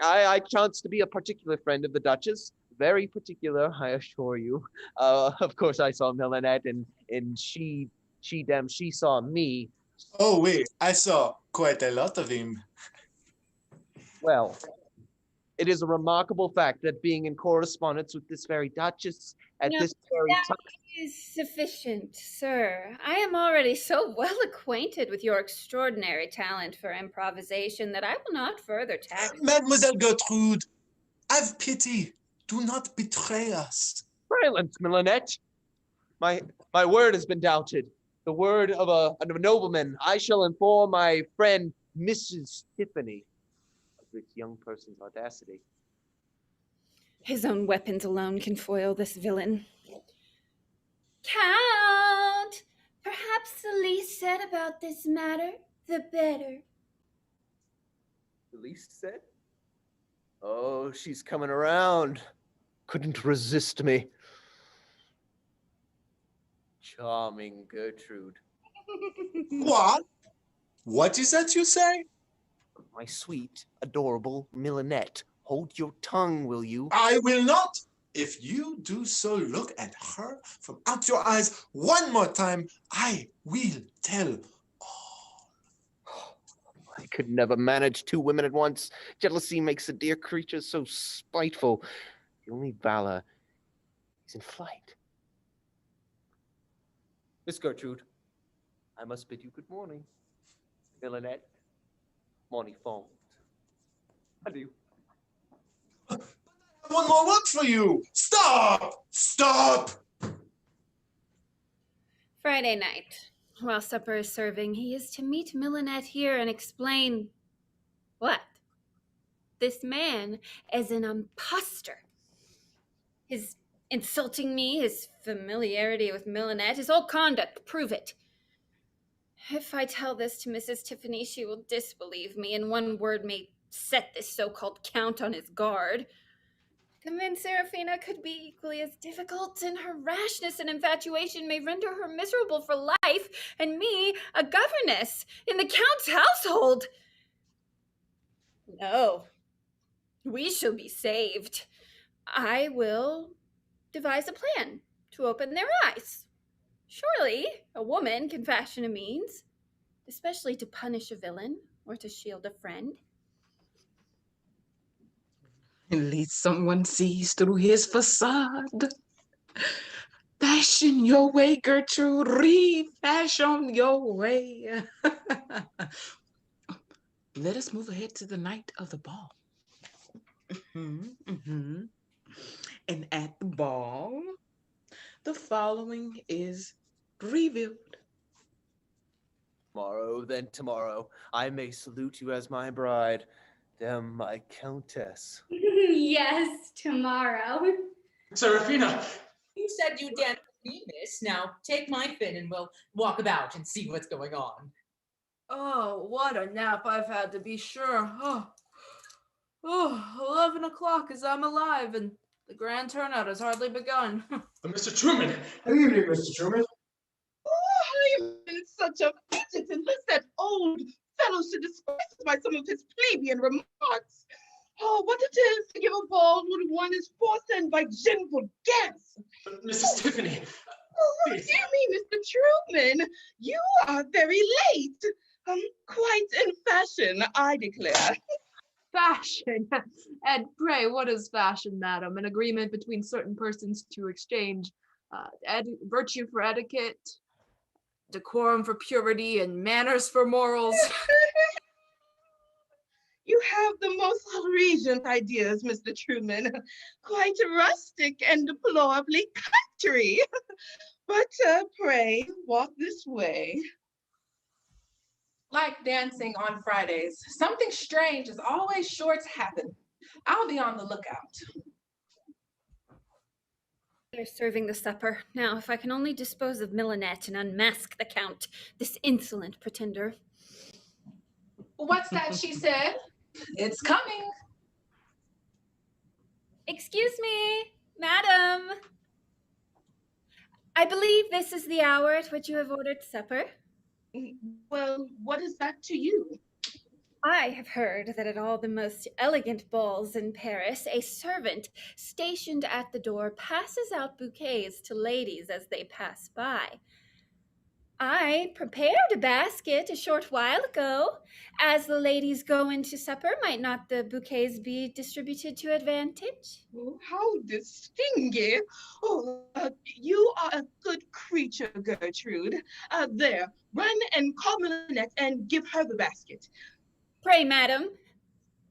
H: I chanced to be a particular friend of the Duchess. Very particular, I assure you. Of course, I saw Millinette, and she saw me.
C: Oh, wait, I saw quite a lot of him.
H: Well, it is a remarkable fact that being in correspondence with this very Duchess at this very time
G: is sufficient, sir. I am already so well acquainted with your extraordinary talent for improvisation that I will not further tax.
C: Mademoiselle Gertrude, have pity. Do not betray us.
H: Silence, Millinette. My word has been doubted. The word of a nobleman. I shall inform my friend Mrs. Tiffany of this young person's audacity.
G: His own weapons alone can foil this villain. Count! Perhaps the least said about this matter, the better.
H: The least said? Oh, she's coming around. Couldn't resist me. Charming Gertrude.
C: What? What is that you say?
H: My sweet, adorable Millinette. Hold your tongue, will you?
C: I will not. If you do so, look at her from out your eyes one more time, I will tell all.
H: I could never manage two women at once. Jealousy makes a dear creature so spiteful. The only valor is in flight. Miss Gertrude, I must bid you good morning. Millinette, morning fond. Adieu.
C: One more word for you. Stop! Stop!
G: Friday night, while supper is serving, he is to meet Millinette here and explain what? This man is an impostor. His insulting me, his familiarity with Millinette, his whole conduct prove it. If I tell this to Mrs. Tiffany, she will disbelieve me, and one word may set this so-called Count on his guard. To convince Serafina could be equally as difficult, and her rashness and infatuation may render her miserable for life, and me a governess in the Count's household. No, we shall be saved. I will devise a plan to open their eyes. Surely a woman can fashion a means, especially to punish a villain or to shield a friend.
A: At least someone sees through his facade. Fashion your way, Gertrude. Refashion your way. Let us move ahead to the night of the ball. And at the ball, the following is revealed.
H: Tomorrow, then tomorrow, I may salute you as my bride, then my countess.
E: Yes, tomorrow.
F: Serafina!
J: You said you danced with me, miss. Now take my fin and we'll walk about and see what's going on.
I: Oh, what a nap I've had, to be sure. Oh, 11 o'clock as I'm alive, and the grand turnout has hardly begun.
F: Mr. Truman!
L: Good evening, Mr. Truman.
B: Oh, I am in such a fidget, and lest that old fellow should disgrace us by some of his plebeian remarks. Oh, what it is to give a ball when one is forced in by sinful guests.
F: Mrs. Tiffany,
B: Oh,
F: please.
B: dear me, Mr. Truman, you are very late. Quite in fashion, I declare.
I: Fashion. And pray, what is fashion, madam? An agreement between certain persons to exchange virtue for etiquette, decorum for purity, and manners for morals.
B: You have the most outrageous ideas, Mr. Truman. Quite rustic and deplorably country. But pray, walk this way.
D: Like dancing on Fridays, something strange is always sure to happen. I'll be on the lookout.
G: They're serving the supper. Now, if I can only dispose of Milinette and unmask the Count, this insolent pretender.
D: What's that she said? It's coming.
G: Excuse me, madam. I believe this is the hour at which you have ordered supper.
B: Well, what is that to you?
G: I have heard that at all the most elegant balls in Paris, a servant stationed at the door passes out bouquets to ladies as they pass by. I prepared a basket a short while ago. As the ladies go into supper, might not the bouquets be distributed to advantage?
B: Oh, how distinguished. Oh, you are a good creature, Gertrude. There, run and call Milinette and give her the basket.
G: Pray, madam,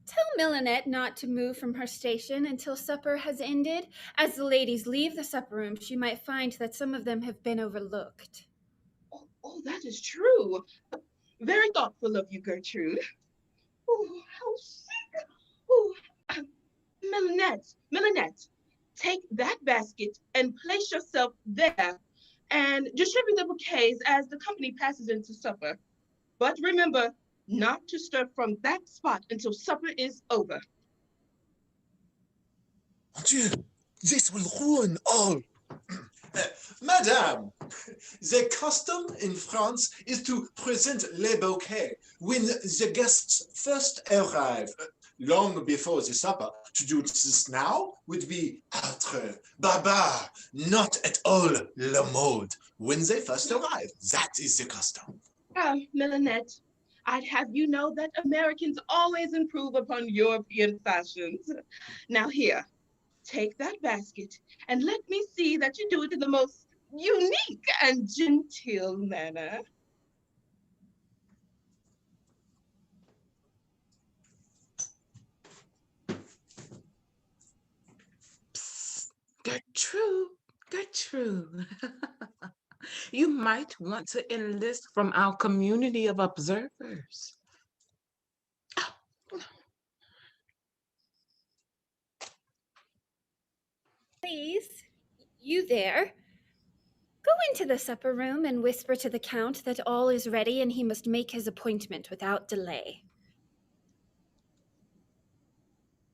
G: tell Milinette not to move from her station until supper has ended. As the ladies leave the supper room, she might find that some of them have been overlooked.
B: Oh, that is true. Very thoughtful of you, Gertrude. Oh, how sick. Oh, Milinette, take that basket and place yourself there and distribute the bouquets as the company passes into supper. But remember not to stir from that spot until supper is over.
C: Mon Dieu, this will ruin all. Madame, the custom in France is to present les bouquets when the guests first arrive, long before the supper. To do this now would be outre, barbare, not at all la mode. When they first arrive, that is the custom.
B: Milinette, I'd have you know that Americans always improve upon European fashions. Now here, take that basket and let me see that you do it in the most unique and genteel manner.
A: Gertrude. You might want to enlist from our community of observers.
G: Please, you there, go into the supper room and whisper to the Count that all is ready and he must make his appointment without delay.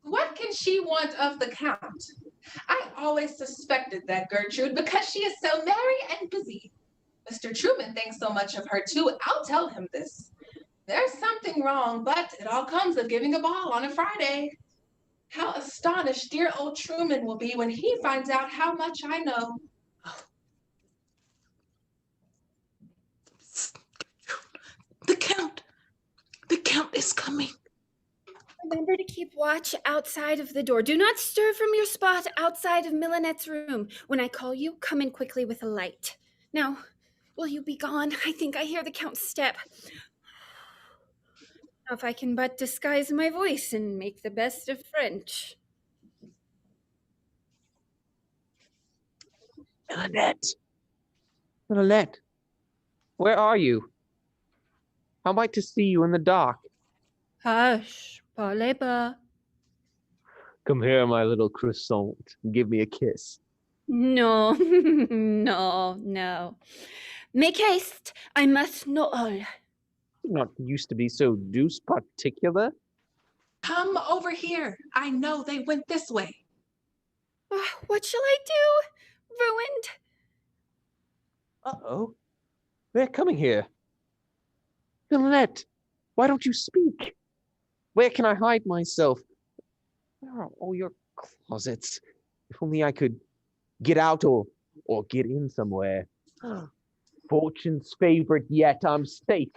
D: What can she want of the Count? I always suspected that, Gertrude, because she is so merry and busy. Mr. Truman thinks so much of her, too. I'll tell him this. There's something wrong, but it all comes of giving a ball on a Friday. How astonished dear old Truman will be when he finds out how much I know.
A: The Count is coming.
G: Remember to keep watch outside of the door. Do not stir from your spot outside of Milinette's room. When I call you, come in quickly with a light. Now, will you be gone? I think I hear the Count's step. If I can but disguise my voice and make the best of French.
H: Milinette, where are you? How am I to see you in the dark?
G: Hush, parlez pas.
H: Come here, my little croissant, and give me a kiss.
G: No, no. Make haste, I must know all.
H: You're not used to be so deuce particular.
D: Come over here. I know they went this way.
G: What shall I do? Ruined.
H: Uh-oh. They're coming here. Milinette, why don't you speak? Where can I hide myself? Where are all your closets? If only I could get out or get in somewhere. Fortune's favorite, yet I'm safe.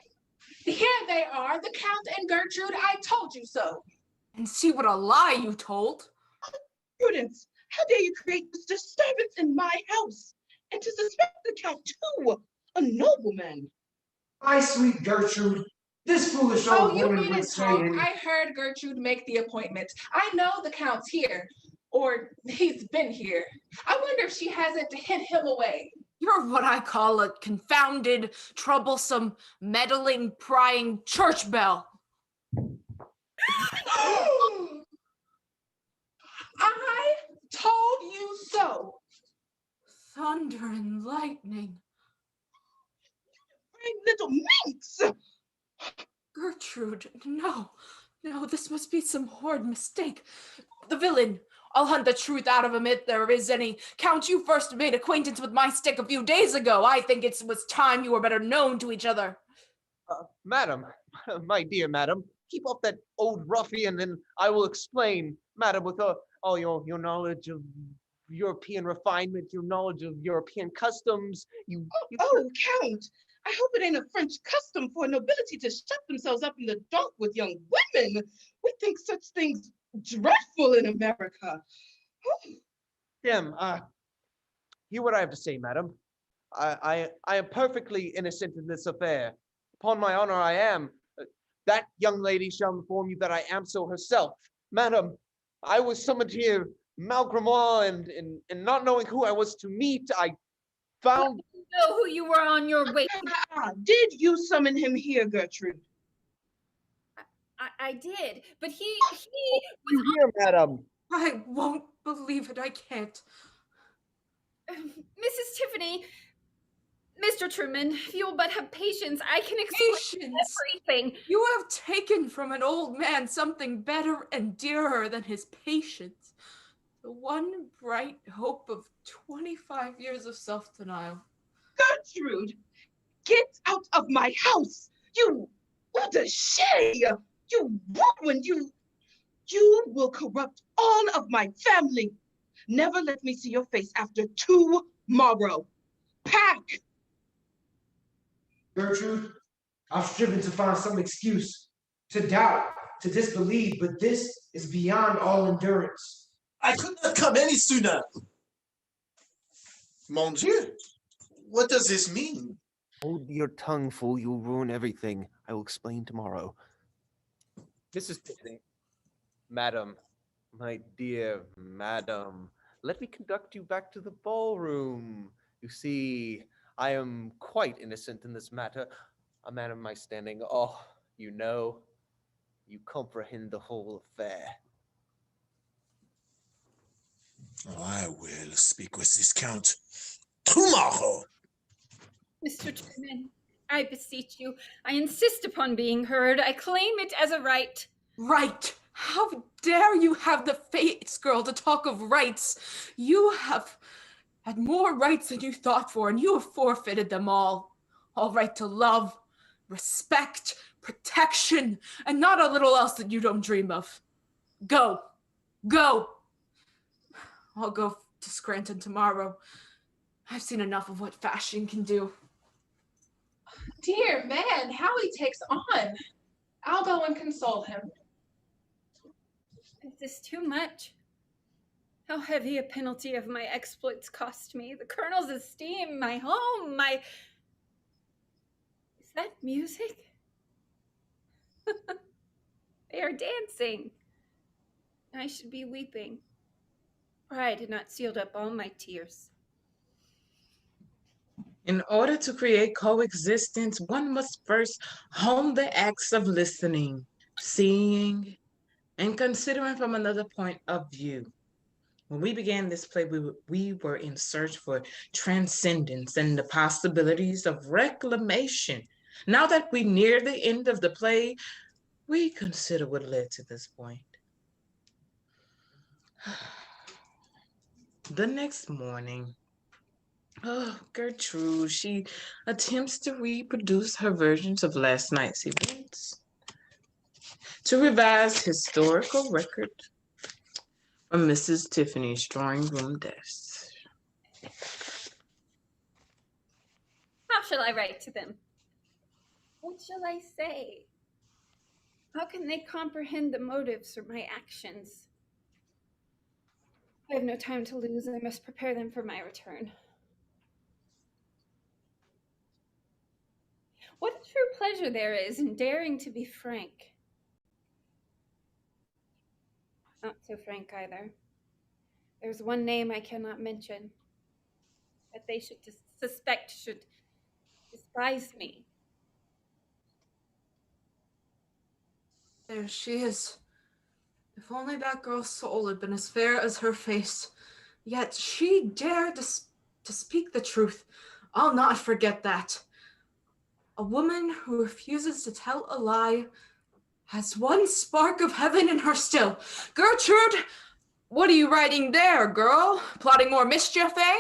D: Here they are, the Count and Gertrude. I told you so.
I: And see what a lie you told.
B: Prudence, how dare you create this disturbance in my house? And to suspect the Count too, a nobleman.
L: My sweet Gertrude, this foolish
D: Oh,
L: old
D: you
L: woman would
D: needn't
L: say
D: talk.
L: any...
D: I heard Gertrude make the appointment. I know the Count's here, or he's been here. I wonder if she hasn't hid him away.
I: You're what I call a confounded, troublesome, meddling, prying church bell.
D: I told you so.
I: Thunder and lightning.
B: Little minx!
I: Gertrude, no, this must be some horrid mistake. The villain, I'll hunt the truth out of him if there is any. Count, you first made acquaintance with my stick a few days ago. I think it was time you were better known to each other.
H: Madam, my dear madam, keep off that old ruffian and I will explain. Madam, with all your knowledge of European refinement, your knowledge of European customs, you...
B: Oh, Count, I hope it ain't a French custom for nobility to shut themselves up in the dark with young women. We think such things dreadful in America.
H: Damn, hear what I have to say, madam. I am perfectly innocent in this affair. Upon my honor, I am. That young lady shall inform you that I am so herself. Madam, I was summoned here, malgré and not knowing who I was to meet, I found...
G: You know who you were on your way to.
B: Did you summon him here, Gertrude?
G: I did, but he was
H: here, madam.
I: I won't believe it, I can't.
G: Mrs. Tiffany, Mr. Truman, if you'll but have patience, I can explain everything.
I: You have taken from an old man something better and dearer than his patience. The one bright hope of 25 years of self-denial.
B: Gertrude, get out of my house! You attaché! You ruin! You will corrupt all of my family. Never let me see your face after tomorrow. Pack!
L: Gertrude, I've striven to find some excuse, to doubt, to disbelieve, but this is beyond all endurance.
C: I could not come any sooner. Mon Dieu, what does this mean?
H: Hold your tongue, fool. You'll ruin everything. I will explain tomorrow. Mrs. Tiffany. Madam, my dear madam, let me conduct you back to the ballroom. You see, I am quite innocent in this matter. A man of my standing. Oh, you comprehend the whole affair.
C: Oh, I will speak with this Count tomorrow.
G: Mr. Truman, I beseech you, I insist upon being heard. I claim it as a right.
I: Right? How dare you have the face, girl, to talk of rights? You have had more rights than you thought for, and you have forfeited them all. All right to love, respect, protection, and not a little else that you don't dream of. Go. I'll go to Scranton tomorrow. I've seen enough of what fashion can do.
D: Dear man, how he takes on. I'll go and console him.
G: Is this too much? How heavy a penalty of my exploits cost me. The Colonel's esteem, my home, my... Is that music? They are dancing. I should be weeping. Pride had not sealed up all my tears.
A: In order to create coexistence, one must first hone the acts of listening, seeing, and considering from another point of view. When we began this play, we were in search for transcendence and the possibilities of reclamation. Now that we near the end of the play, we consider what led to this point. The next morning, Gertrude, she attempts to reproduce her versions of last night's events, to revise historical record, from Mrs. Tiffany's drawing room desk.
G: How shall I write to them? What shall I say? How can they comprehend the motives for my actions? I have no time to lose. I must prepare them for my return. What true pleasure there is in daring to be frank. Not so frank either. There's one name I cannot mention, that they should suspect should despise me.
I: There she is. If only that girl's soul had been as fair as her face. Yet she dared to speak the truth. I'll not forget that. A woman who refuses to tell a lie has one spark of heaven in her still. Gertrude, what are you writing there, girl? Plotting more mischief, eh?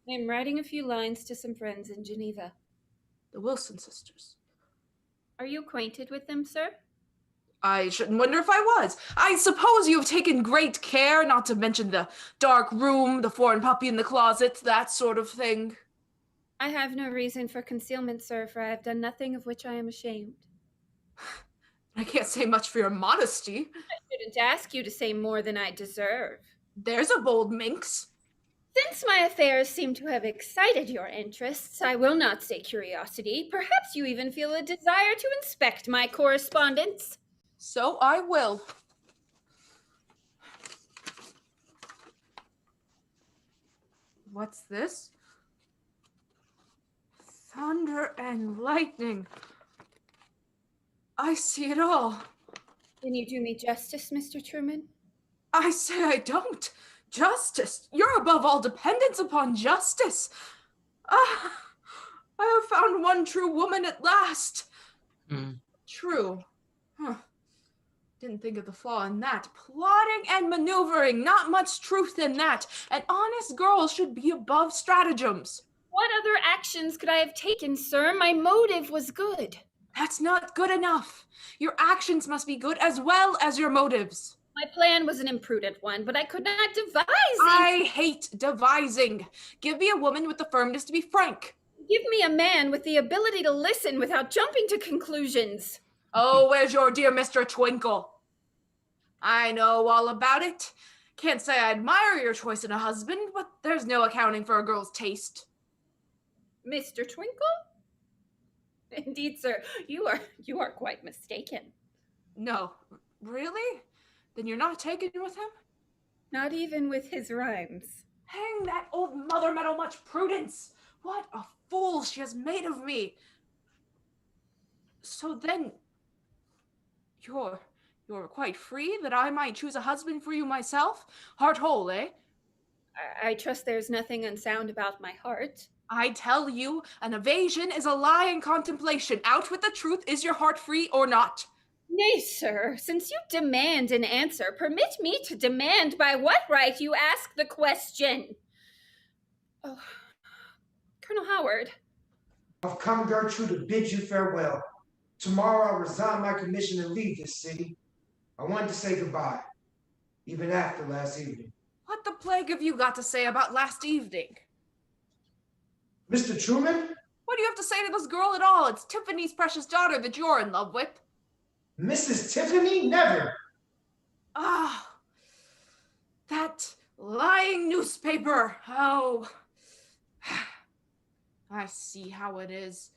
G: I'm writing a few lines to some friends in Geneva.
I: The Wilson sisters.
G: Are you acquainted with them, sir?
I: I shouldn't wonder if I was. I suppose you have taken great care not to mention the dark room, the foreign puppy in the closet, that sort of thing.
G: I have no reason for concealment, sir, for I have done nothing of which I am ashamed.
I: I can't say much for your modesty.
G: I shouldn't ask you to say more than I deserve.
I: There's a bold minx.
G: Since my affairs seem to have excited your interests, I will not say curiosity. Perhaps you even feel a desire to inspect my correspondence.
I: So I will. What's this? Thunder and lightning. I see it all.
G: Can you do me justice, Mr. Truman?
I: I say I don't. Justice. You're above all dependence upon justice. Ah, I have found one true woman at last. True. Huh. Didn't think of the flaw in that. Plotting and maneuvering, not much truth in that. An honest girl should be above stratagems.
G: What other actions could I have taken, sir? My motive was good.
I: That's not good enough. Your actions must be good as well as your motives.
G: My plan was an imprudent one, but I could not devise it.
I: I hate devising. Give me a woman with the firmness to be frank.
G: Give me a man with the ability to listen without jumping to conclusions.
I: Oh, where's your dear Mr. Twinkle? I know all about it. Can't say I admire your choice in a husband, but there's no accounting for a girl's taste.
G: Mr. Twinkle? Indeed, sir, you are quite mistaken.
I: No, really? Then you're not taken with him?
G: Not even with his rhymes.
I: Hang that old mother meadow much prudence! What a fool she has made of me! So then, you're quite free that I might choose a husband for you myself? Heart whole, eh?
G: I trust there's nothing unsound about my heart.
I: I tell you, an evasion is a lie in contemplation. Out with the truth, is your heart free or not?
G: Nay, sir, since you demand an answer, permit me to demand by what right you ask the question. Oh, Colonel Howard.
L: I've come, Gertrude, to bid you farewell. Tomorrow I'll resign my commission and leave this city. I wanted to say goodbye, even after last evening.
I: What the plague have you got to say about last evening?
L: Mr. Truman?
I: What do you have to say to this girl at all? It's Tiffany's precious daughter that you're in love with.
L: Mrs. Tiffany? Never.
I: Ah, that lying newspaper. Oh, I see how it is.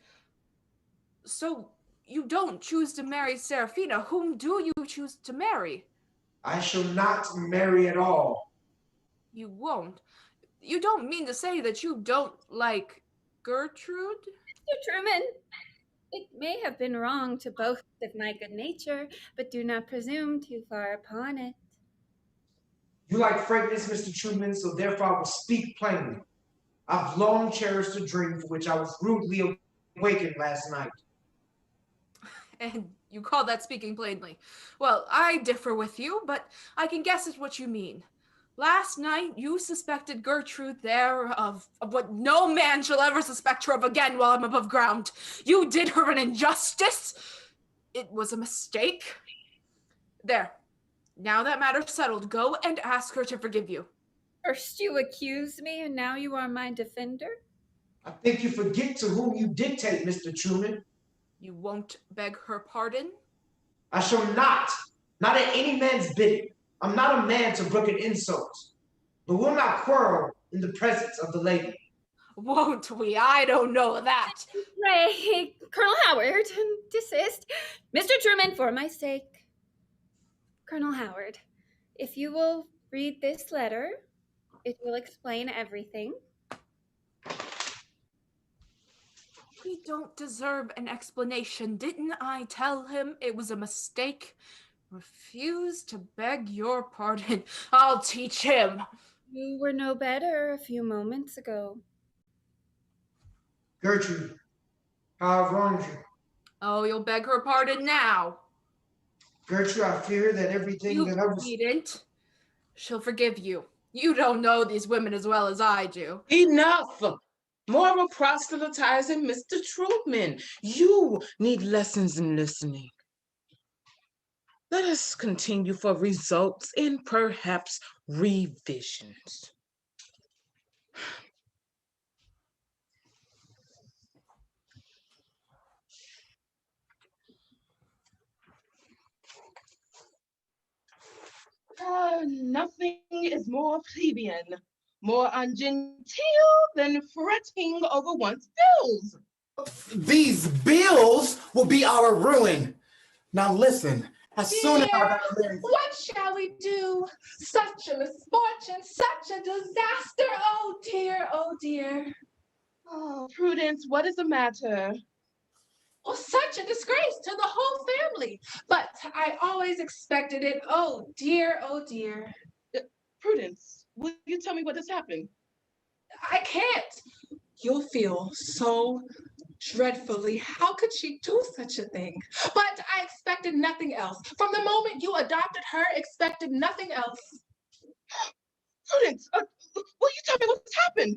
I: So you don't choose to marry Serafina. Whom do you choose to marry?
L: I shall not marry at all.
I: You won't? You don't mean to say that you don't like Gertrude?
G: Mr. Truman, it may have been wrong to boast of my good nature, but do not presume too far upon it.
L: You like frankness, Mr. Truman, so therefore I will speak plainly. I've long cherished a dream for which I was rudely awakened last night.
I: And you call that speaking plainly. Well, I differ with you, but I can guess at what you mean. Last night, you suspected Gertrude there of what no man shall ever suspect her of again while I'm above ground. You did her an injustice. It was a mistake. There. Now that matter's settled, go and ask her to forgive you.
G: First you accuse me, and now you are my defender?
L: I think you forget to whom you dictate, Mr. Truman.
I: You won't beg her pardon?
L: I shall not. Not at any man's bidding. I'm not a man to brook an insult. But we'll not quarrel in the presence of the lady.
I: Won't we? I don't know that.
G: Pray, Colonel Howard, desist. Mr. Truman, for my sake. Colonel Howard, if you will read this letter, it will explain everything.
I: We don't deserve an explanation. Didn't I tell him it was a mistake? Refuse to beg your pardon. I'll teach him.
G: You were no better a few moments ago.
L: Gertrude, how I've wronged you.
I: Oh, you'll beg her pardon now.
L: Gertrude, I fear that everything that I was...
I: You needn't. She'll forgive you. You don't know these women as well as I do.
A: Enough! Moral proselytizing, Mr. Truman. You need lessons in listening. Let us continue for results and perhaps revisions.
B: Nothing is more plebeian, more ungenteel than fretting over one's bills.
K: These bills will be our ruin. Now listen, as soon as I
D: What shall we do? Such a misfortune, such a disaster. Oh dear, oh dear.
B: Oh, Prudence, what is the matter?
D: Well, such a disgrace to the whole family. But I always expected it. Oh dear, oh dear.
B: Prudence, will you tell me what has happened?
D: I can't. You'll feel so dreadfully. How could she do such a thing? But I expected nothing else. From the moment you adopted her, expected nothing else.
B: Prudence, will you tell me what's happened?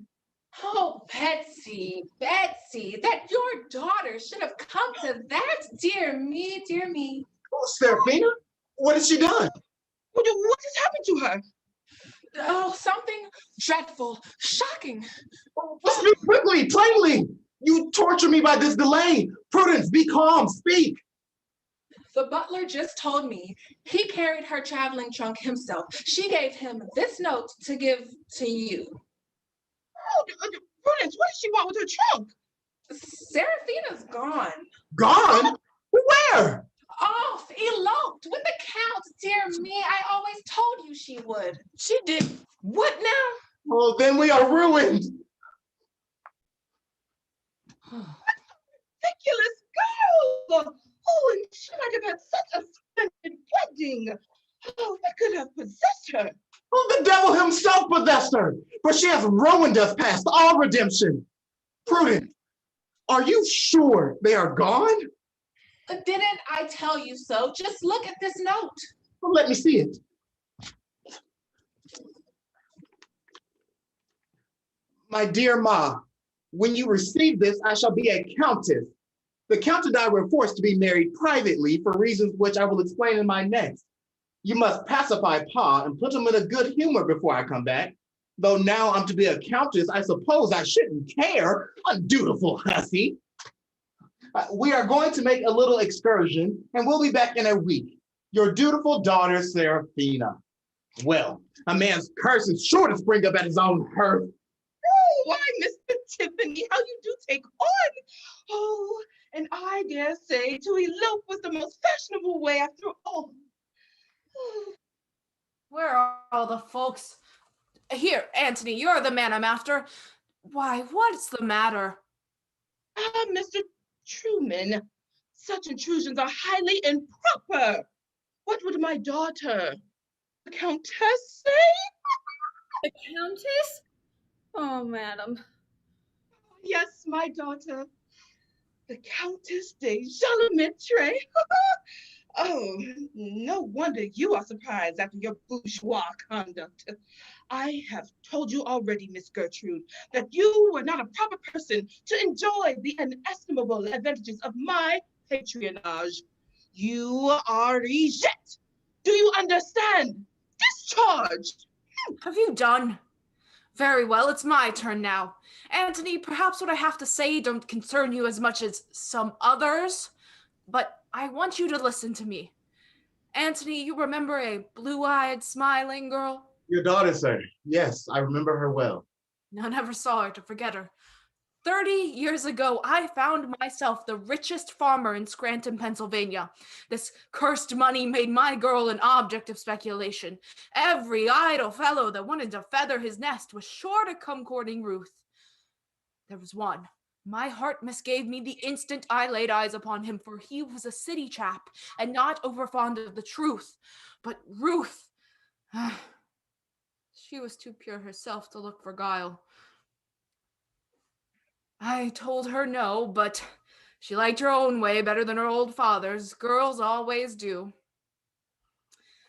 D: Oh, Betsy, that your daughter should have come to that. Dear me, dear me.
K: Oh, Seraphina, what has she done?
B: What has happened to her?
D: Oh, something dreadful, shocking.
K: Speak quickly, plainly. You torture me by this delay. Prudence, be calm, speak.
D: The butler just told me he carried her traveling trunk himself. She gave him this note to give to you.
B: Oh, Prudence, what does she want with her trunk?
D: Seraphina's gone.
K: Gone? Where?
D: Off, eloped with the Count. Dear me, I always told you she would.
A: She did what now?
K: Oh, then we are ruined.
B: Ridiculous girl! Oh, and she might have had such a splendid wedding. Oh, what could have possessed her?
K: Oh, the devil himself possessed her, for she has ruined us past all redemption. Prudence, are you sure they are gone?
D: Didn't I tell you so? Just look at this note.
K: Well, let me see it. My dear Ma, when you receive this, I shall be a countess. The Count and I were forced to be married privately for reasons which I will explain in my next. You must pacify Pa and put him in a good humor before I come back. Though now I'm to be a countess, I suppose I shouldn't care, undutiful hussy. We are going to make a little excursion, and we'll be back in a week. Your dutiful daughter, Seraphina. Well, a man's curse is sure to spring up at his own hearth.
B: Oh, why, Mr. Tiffany, how you do take on. Oh, and I dare say to elope was the most fashionable way after all.
I: Where are all the folks? Here, Antony, you're the man I'm after. Why, what's the matter?
B: Mr. Truman, such intrusions are highly improper. What would my daughter, the Countess, say?
G: The Countess? Oh, madam.
B: Yes, my daughter, the Countess de Jolimetre. Oh, no wonder you are surprised after your bourgeois conduct. I have told you already, Miss Gertrude, that you were not a proper person to enjoy the inestimable advantages of my patronage. You are reject. Do you understand? Discharged.
I: Have you done? Very well, it's my turn now. Antony, perhaps what I have to say don't concern you as much as some others, but I want you to listen to me. Antony, you remember a blue-eyed, smiling girl?
K: Your daughter, sir. Yes, I remember her well.
I: I never saw her to forget her. 30 years ago, I found myself the richest farmer in Scranton, Pennsylvania. This cursed money made my girl an object of speculation. Every idle fellow that wanted to feather his nest was sure to come courting Ruth. There was one. My heart misgave me the instant I laid eyes upon him, for he was a city chap and not overfond of the truth. But Ruth, she was too pure herself to look for guile. I told her no, but she liked her own way better than her old father's. Girls always do.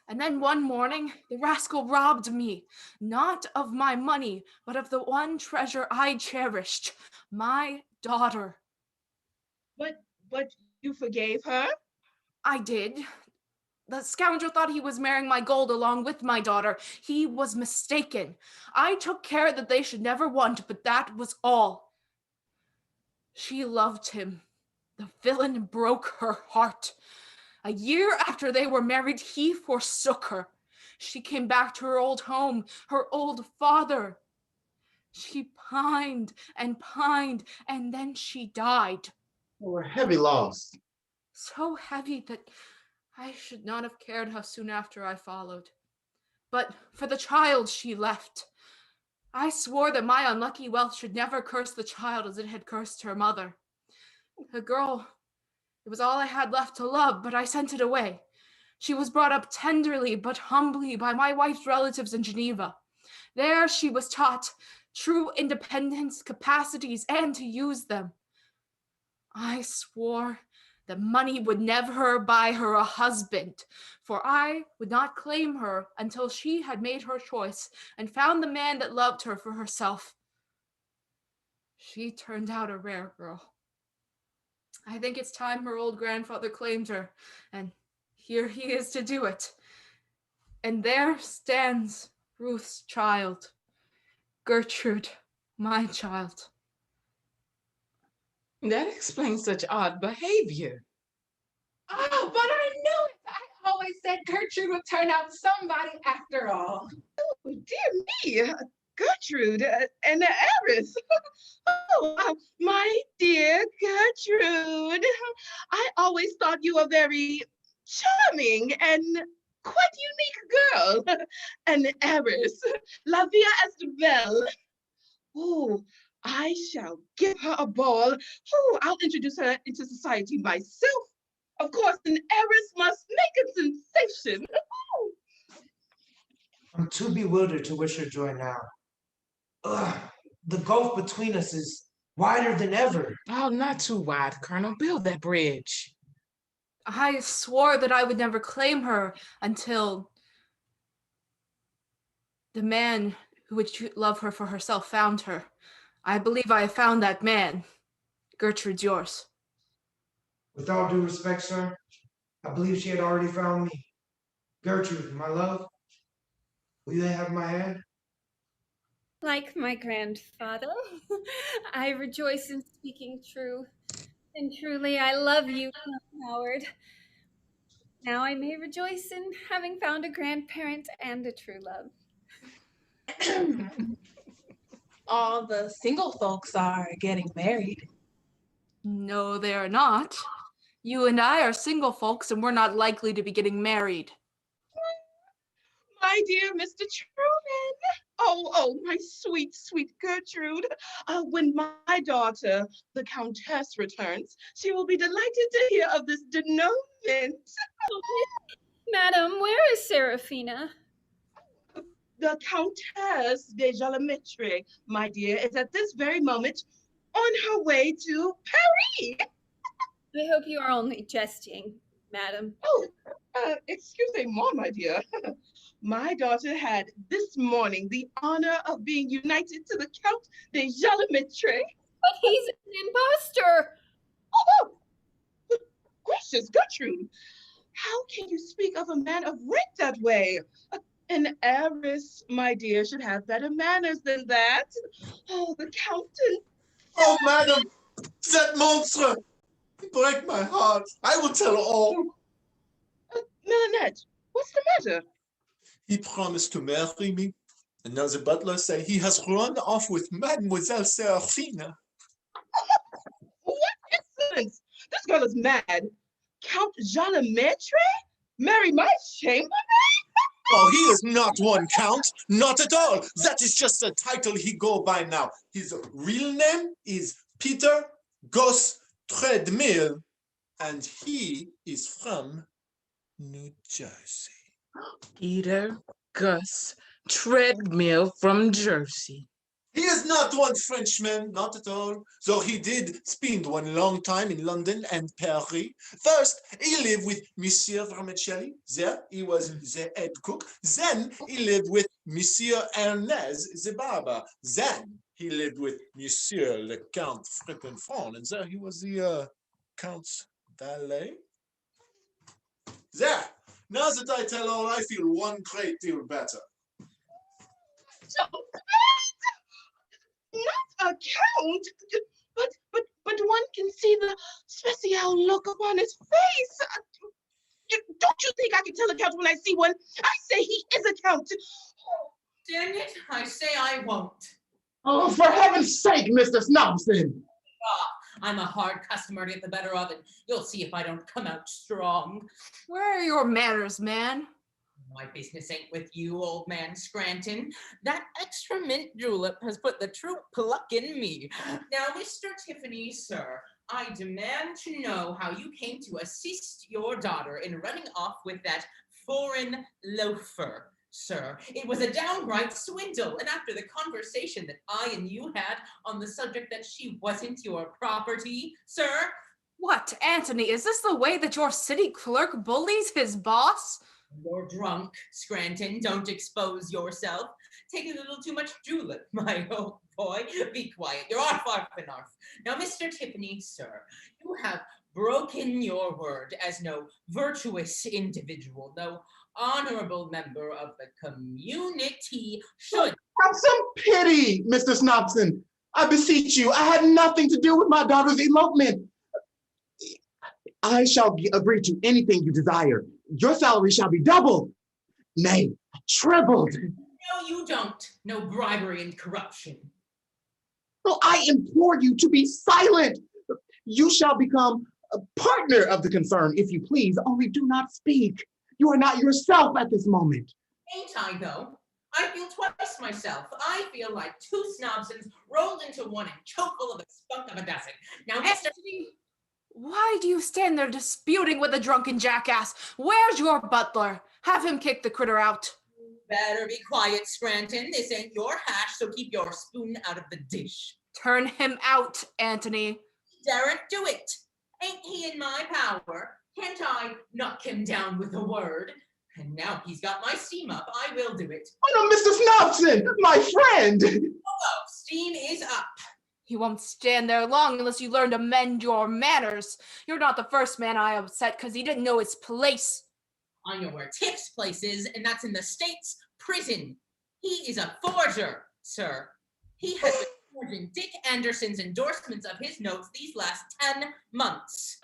I: And then one morning, the rascal robbed me, not of my money, but of the one treasure I cherished, my daughter.
B: But you forgave her?
I: I did. The scoundrel thought he was marrying my gold along with my daughter. He was mistaken. I took care that they should never want, but that was all. She loved him. The villain broke her heart. A year after they were married, he forsook her. She came back to her old home, her old father. She pined, and then she died.
K: Oh, a heavy loss.
I: So heavy that I should not have cared how soon after I followed. But for the child she left, I swore that my unlucky wealth should never curse the child as it had cursed her mother. The girl, it was all I had left to love, but I sent it away. She was brought up tenderly but humbly by my wife's relatives in Geneva. There she was taught true independence, capacities, and to use them. I swore that money would never buy her a husband, for I would not claim her until she had made her choice and found the man that loved her for herself. She turned out a rare girl. I think it's time her old grandfather claimed her, and here he is to do it. And there stands Ruth's child, Gertrude, my child.
A: That explains such odd behavior.
D: Oh, but I knew it. I always said Gertrude would turn out somebody after all.
B: Oh, dear me, Gertrude, and the heiress. My dear Gertrude, I always thought you a very charming and quite unique girl. An heiress, La Via Estebelle. Oh, I shall give her a ball. Oh, I'll introduce her into society myself. Of course, an heiress must make a sensation.
L: I'm too bewildered to wish her joy now. Ugh, the gulf between us is wider than ever.
A: Oh, not too wide, Colonel. Build that bridge.
I: I swore that I would never claim her until the man who would love her for herself found her. I believe I have found that man. Gertrude's yours.
L: With all due respect, sir, I believe she had already found me. Gertrude, my love, will you have my hand?
G: Like my grandfather, I rejoice in speaking true. And truly, I love you, Howard. Now I may rejoice in having found a grandparent and a true love.
D: All the single folks are getting married.
I: No, they are not. You and I are single folks, and we're not likely to be getting married.
B: My dear Mr. Truman. Oh, my sweet, sweet Gertrude. When my daughter, the Countess, returns, she will be delighted to hear of this denouement.
G: Madam, where is Seraphina?
B: The Countess de Jalametre, my dear, is at this very moment on her way to Paris.
G: I hope you are only jesting, madam.
B: Oh, excusez-moi, my dear. My daughter had this morning the honor of being united to the Count de Jalametre.
G: But he's an impostor.
B: Oh, gracious Gertrude. How can you speak of a man of rank that way? An heiress, my dear, should have better manners than that. Oh, the Count.
C: Oh, madam, that monster! He break my heart. I will tell all.
B: Milanette, what's the matter?
C: He promised to marry me, and now the butler say he has run off with Mademoiselle Serafina.
B: What insolence! This girl is mad. Count Jean-Maitre? Marry my chambermaid?
C: Oh, he is not one count, not at all. That is just a title he go by now. His real name is Peter Goss Treadmill, and he is from New Jersey.
A: Peter Gus Treadmill from Jersey.
C: He is not one Frenchman, not at all, though he did spend one long time in London and Paris. First, he lived with Monsieur Vermicelli. There, he was the head cook. Then, he lived with Monsieur Ernest, the barber. Then, he lived with Monsieur le Count Frippenfond, and there he was the Count's valet. There, now that I tell all, I feel one great deal better.
B: So not a count, but one can see the special look upon his face. Don't you think I can tell a count when I see one? I say he is a count.
J: Dang it, I say I won't.
K: Oh, for heaven's sake, Mr. Snobson.
J: I'm a hard customer to get the better of, and you'll see if I don't come out strong.
I: Where are your manners, man?
J: My business ain't with you, old man Scranton. That extra mint julep has put the true pluck in me. Now, Mr. Tiffany, sir, I demand to know how you came to assist your daughter in running off with that foreign loafer, sir. It was a downright swindle, and after the conversation that I and you had on the subject that she wasn't your property, sir.
I: What, Anthony, is this the way that your city clerk bullies his boss?
J: You're drunk, Scranton. Don't expose yourself. Taking a little too much julep, my old boy. Be quiet. You're off and off. Now, Mr. Tiffany, sir, you have broken your word as no virtuous individual, no honorable member of the community should.
K: Have some pity, Mr. Snobson. I beseech you. I had nothing to do with my daughter's elopement. I shall agree to anything you desire. Your salary shall be doubled, nay, tripled.
J: No, you don't. No bribery and corruption.
K: No, I implore you to be silent. You shall become a partner of the concern, if you please, only do not speak. You are not yourself at this moment.
J: Ain't I, though? I feel twice myself. I feel like two Snobsons rolled into one and choke full of the spunk of a dozen. Now, Mr.
I: Why do you stand there disputing with a drunken jackass? Where's your butler? Have him kick the critter out.
J: Better be quiet, Scranton. This ain't your hash, so keep your spoon out of the dish.
I: Turn him out, Anthony.
J: Daren't do it. Ain't he in my power? Can't I knock him down with a word? And now he's got my steam up, I will do it.
K: Oh no, Mr. Snobson, my friend.
J: Oh, steam is up.
I: He won't stand there long unless you learn to mend your manners. You're not the first man I upset because he didn't know his place.
J: I know where Tiff's place is, and that's in the state's prison. He is a forger, sir. He has been forging Dick Anderson's endorsements of his notes these last 10 months.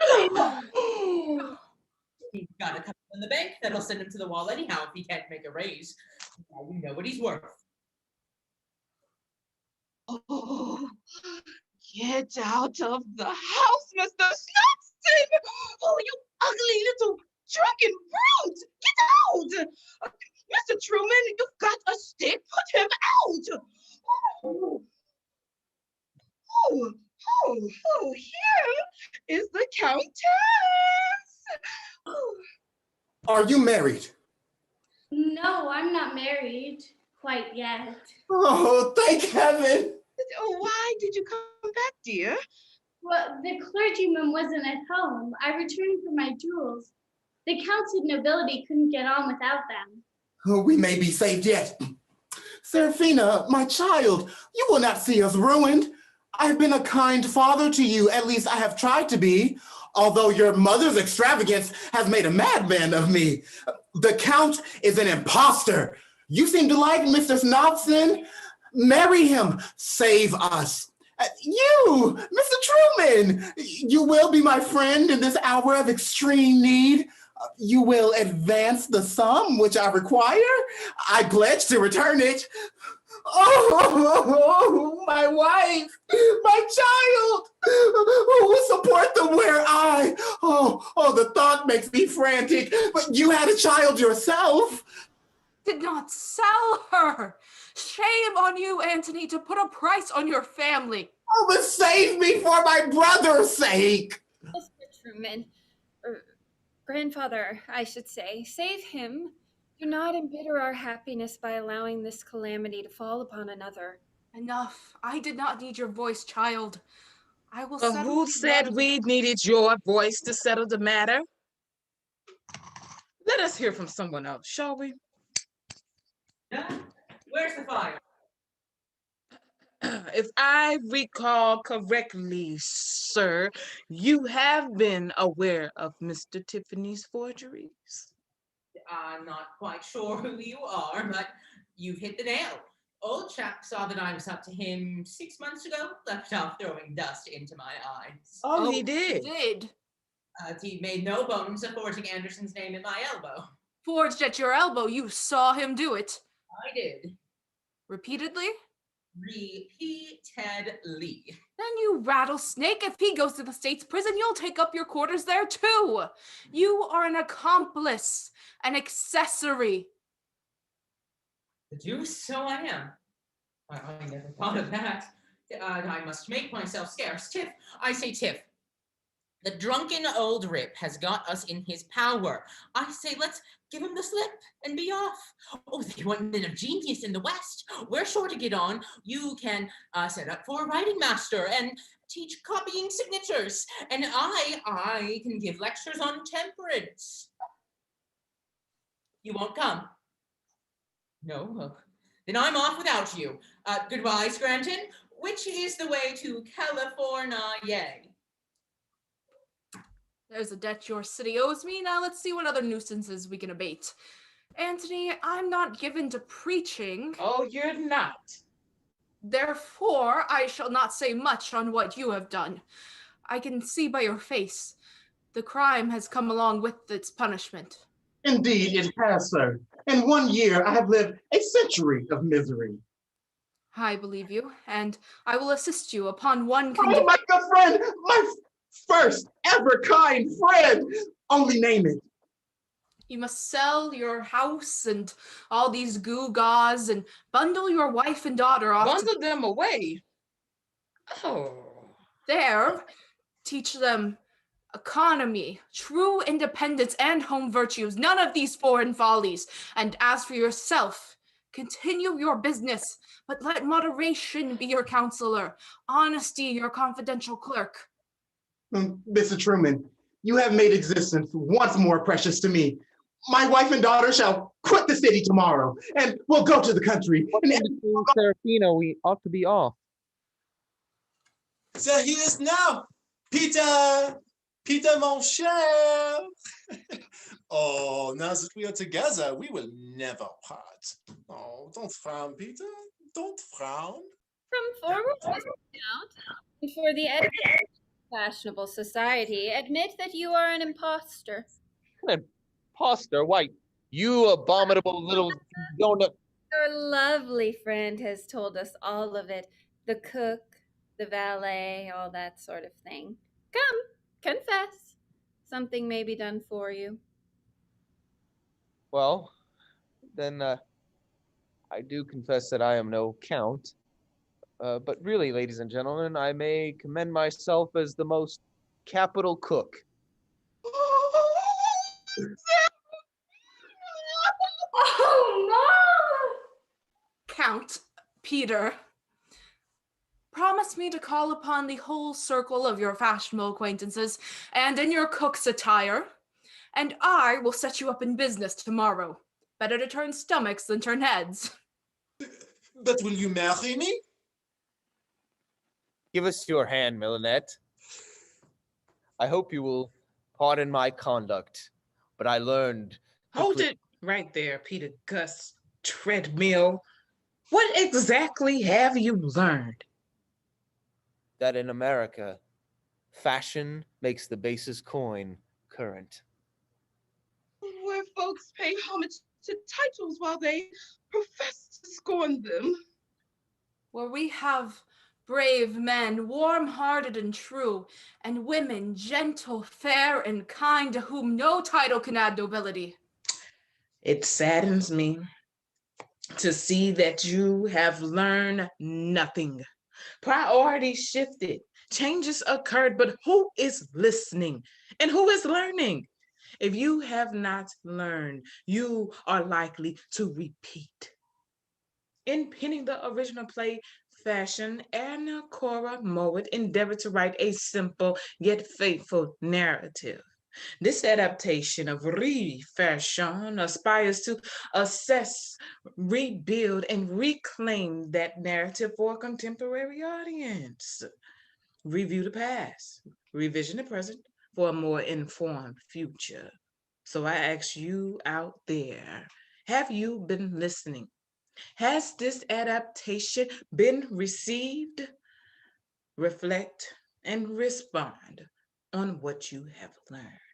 J: He's got a couple in the bank that'll send him to the wall anyhow if he can't make a raise. Now you know what he's worth.
B: Oh, get out of the house, Mr. Snobson! Oh, you ugly little drunken brute! Get out! Mr. Truman, you've got a stick. Put him out! Oh, here is the Countess!
K: Are you married?
E: No, I'm not married quite yet.
K: Oh, thank heaven.
B: Oh, why did you come back, dear?
E: Well, the clergyman wasn't at home. I returned for my jewels. The counted nobility couldn't get on without them.
K: Oh, we may be saved yet. Serafina, my child, you will not see us ruined. I've been a kind father to you, at least I have tried to be. although your mother's extravagance has made a madman of me. The Count is an imposter. You seem to like Mr. Snobson. Marry him. Save us. You, Mr. Truman, you will be my friend in this hour of extreme need. You will advance the sum which I require. I pledge to return it. Oh, my wife, my child, who will support them where I? Oh, the thought makes me frantic, but you had a child yourself.
I: Did not sell her. Shame on you, Antony, to put a price on your family.
K: Oh, but save me for my brother's sake.
G: Mr. Truman, grandfather, I should say, save him. Do not embitter our happiness by allowing this calamity to fall upon another.
I: Enough. I did not need your voice, child. I will
A: But
I: settle
A: who
I: these
A: said
I: matters.
A: we needed your voice to settle the matter? Let us hear from someone else, shall we?
J: Where's the fire?
A: If I recall correctly, sir, you have been aware of Mr. Tiffany's forgeries.
J: I'm not quite sure who you are, but you've hit the nail. Old chap saw that I was up to him 6 months ago, left off throwing dust into my eyes.
A: Oh, he did.
I: He did.
J: He made no bones of forging Anderson's name in my elbow.
I: Forged at your elbow, you saw him do it.
J: I did.
I: Repeatedly?
J: Repeatedly.
I: Then you rattlesnake, if he goes to the state's prison, you'll take up your quarters there too. You are an accomplice, an accessory.
J: The deuce, so I am. I never thought of that. I must make myself scarce. Tiff, I say Tiff. The drunken old rip has got us in his power. I say let's give him the slip and be off. Oh, they want men of genius in the West. We're sure to get on. You can set up for a writing master and teach copying signatures. And I can give lectures on temperance. You won't come? No? Then I'm off without you. Goodbye, Scranton. Which is the way to California?
I: There's a debt your city owes me. Now let's see what other nuisances we can abate. Antony, I'm not given to preaching.
A: Oh, you're not.
I: Therefore, I shall not say much on what you have done. I can see by your face. The crime has come along with its punishment.
K: Indeed, it has, sir. In 1 year, I have lived a century of misery.
I: I believe you, and I will assist you upon one
K: Oh,
I: condition.
K: my good friend, my first ever kind friend. Only name it.
I: You must sell your house and all these gewgaws and bundle your wife and daughter off.
A: Bundle them away. Oh.
I: There, teach them economy, true independence, and home virtues, none of these foreign follies. And as for yourself, continue your business, but let moderation be your counselor, honesty your confidential clerk.
K: Mr. Truman, you have made existence once more precious to me. My wife and daughter shall quit the city tomorrow, and we'll go to the country.
H: Serafino, we ought to be off.
C: There he is now. Peter, mon cher. Oh, now that we are together, we will never part. Oh, don't frown, Peter. Don't frown.
G: From forward to account, and for the etiquette of fashionable society, admit that you are an impostor.
H: Imposter? Why, you abominable little donut.
G: Your lovely friend has told us all of it. The cook, the valet, all that sort of thing. Come, confess. Something may be done for you.
H: Well, then I do confess that I am no count. But really, ladies and gentlemen, I may commend myself as the most capital cook.
I: Oh, no! Count, Peter, promise me to call upon the whole circle of your fashionable acquaintances and in your cook's attire, and I will set you up in business tomorrow. Better to turn stomachs than turn heads.
C: But will you marry me?
H: Give us your hand, Millinette. I hope you will pardon my conduct, but I learned to
A: Hold it right there, Peter Gus Treadmill. What exactly have you learned?
H: that in America, fashion makes the basest coin current.
B: Where folks pay homage to titles while they profess to scorn them.
I: Where we have brave men, warm-hearted and true, and women gentle, fair, and kind, to whom no title can add nobility.
A: It saddens me to see that you have learned nothing. Priorities shifted, changes occurred, but who is listening and who is learning? If you have not learned, you are likely to repeat. In penning the original play, Fashion, Anna Cora Mowatt endeavored to write a simple yet faithful narrative. This adaptation of Fashion aspires to assess, rebuild, and reclaim that narrative for a contemporary audience. Review the past, revision the present for a more informed future. So I ask you out there, have you been listening? Has this adaptation been received? Reflect and respond on what you have learned.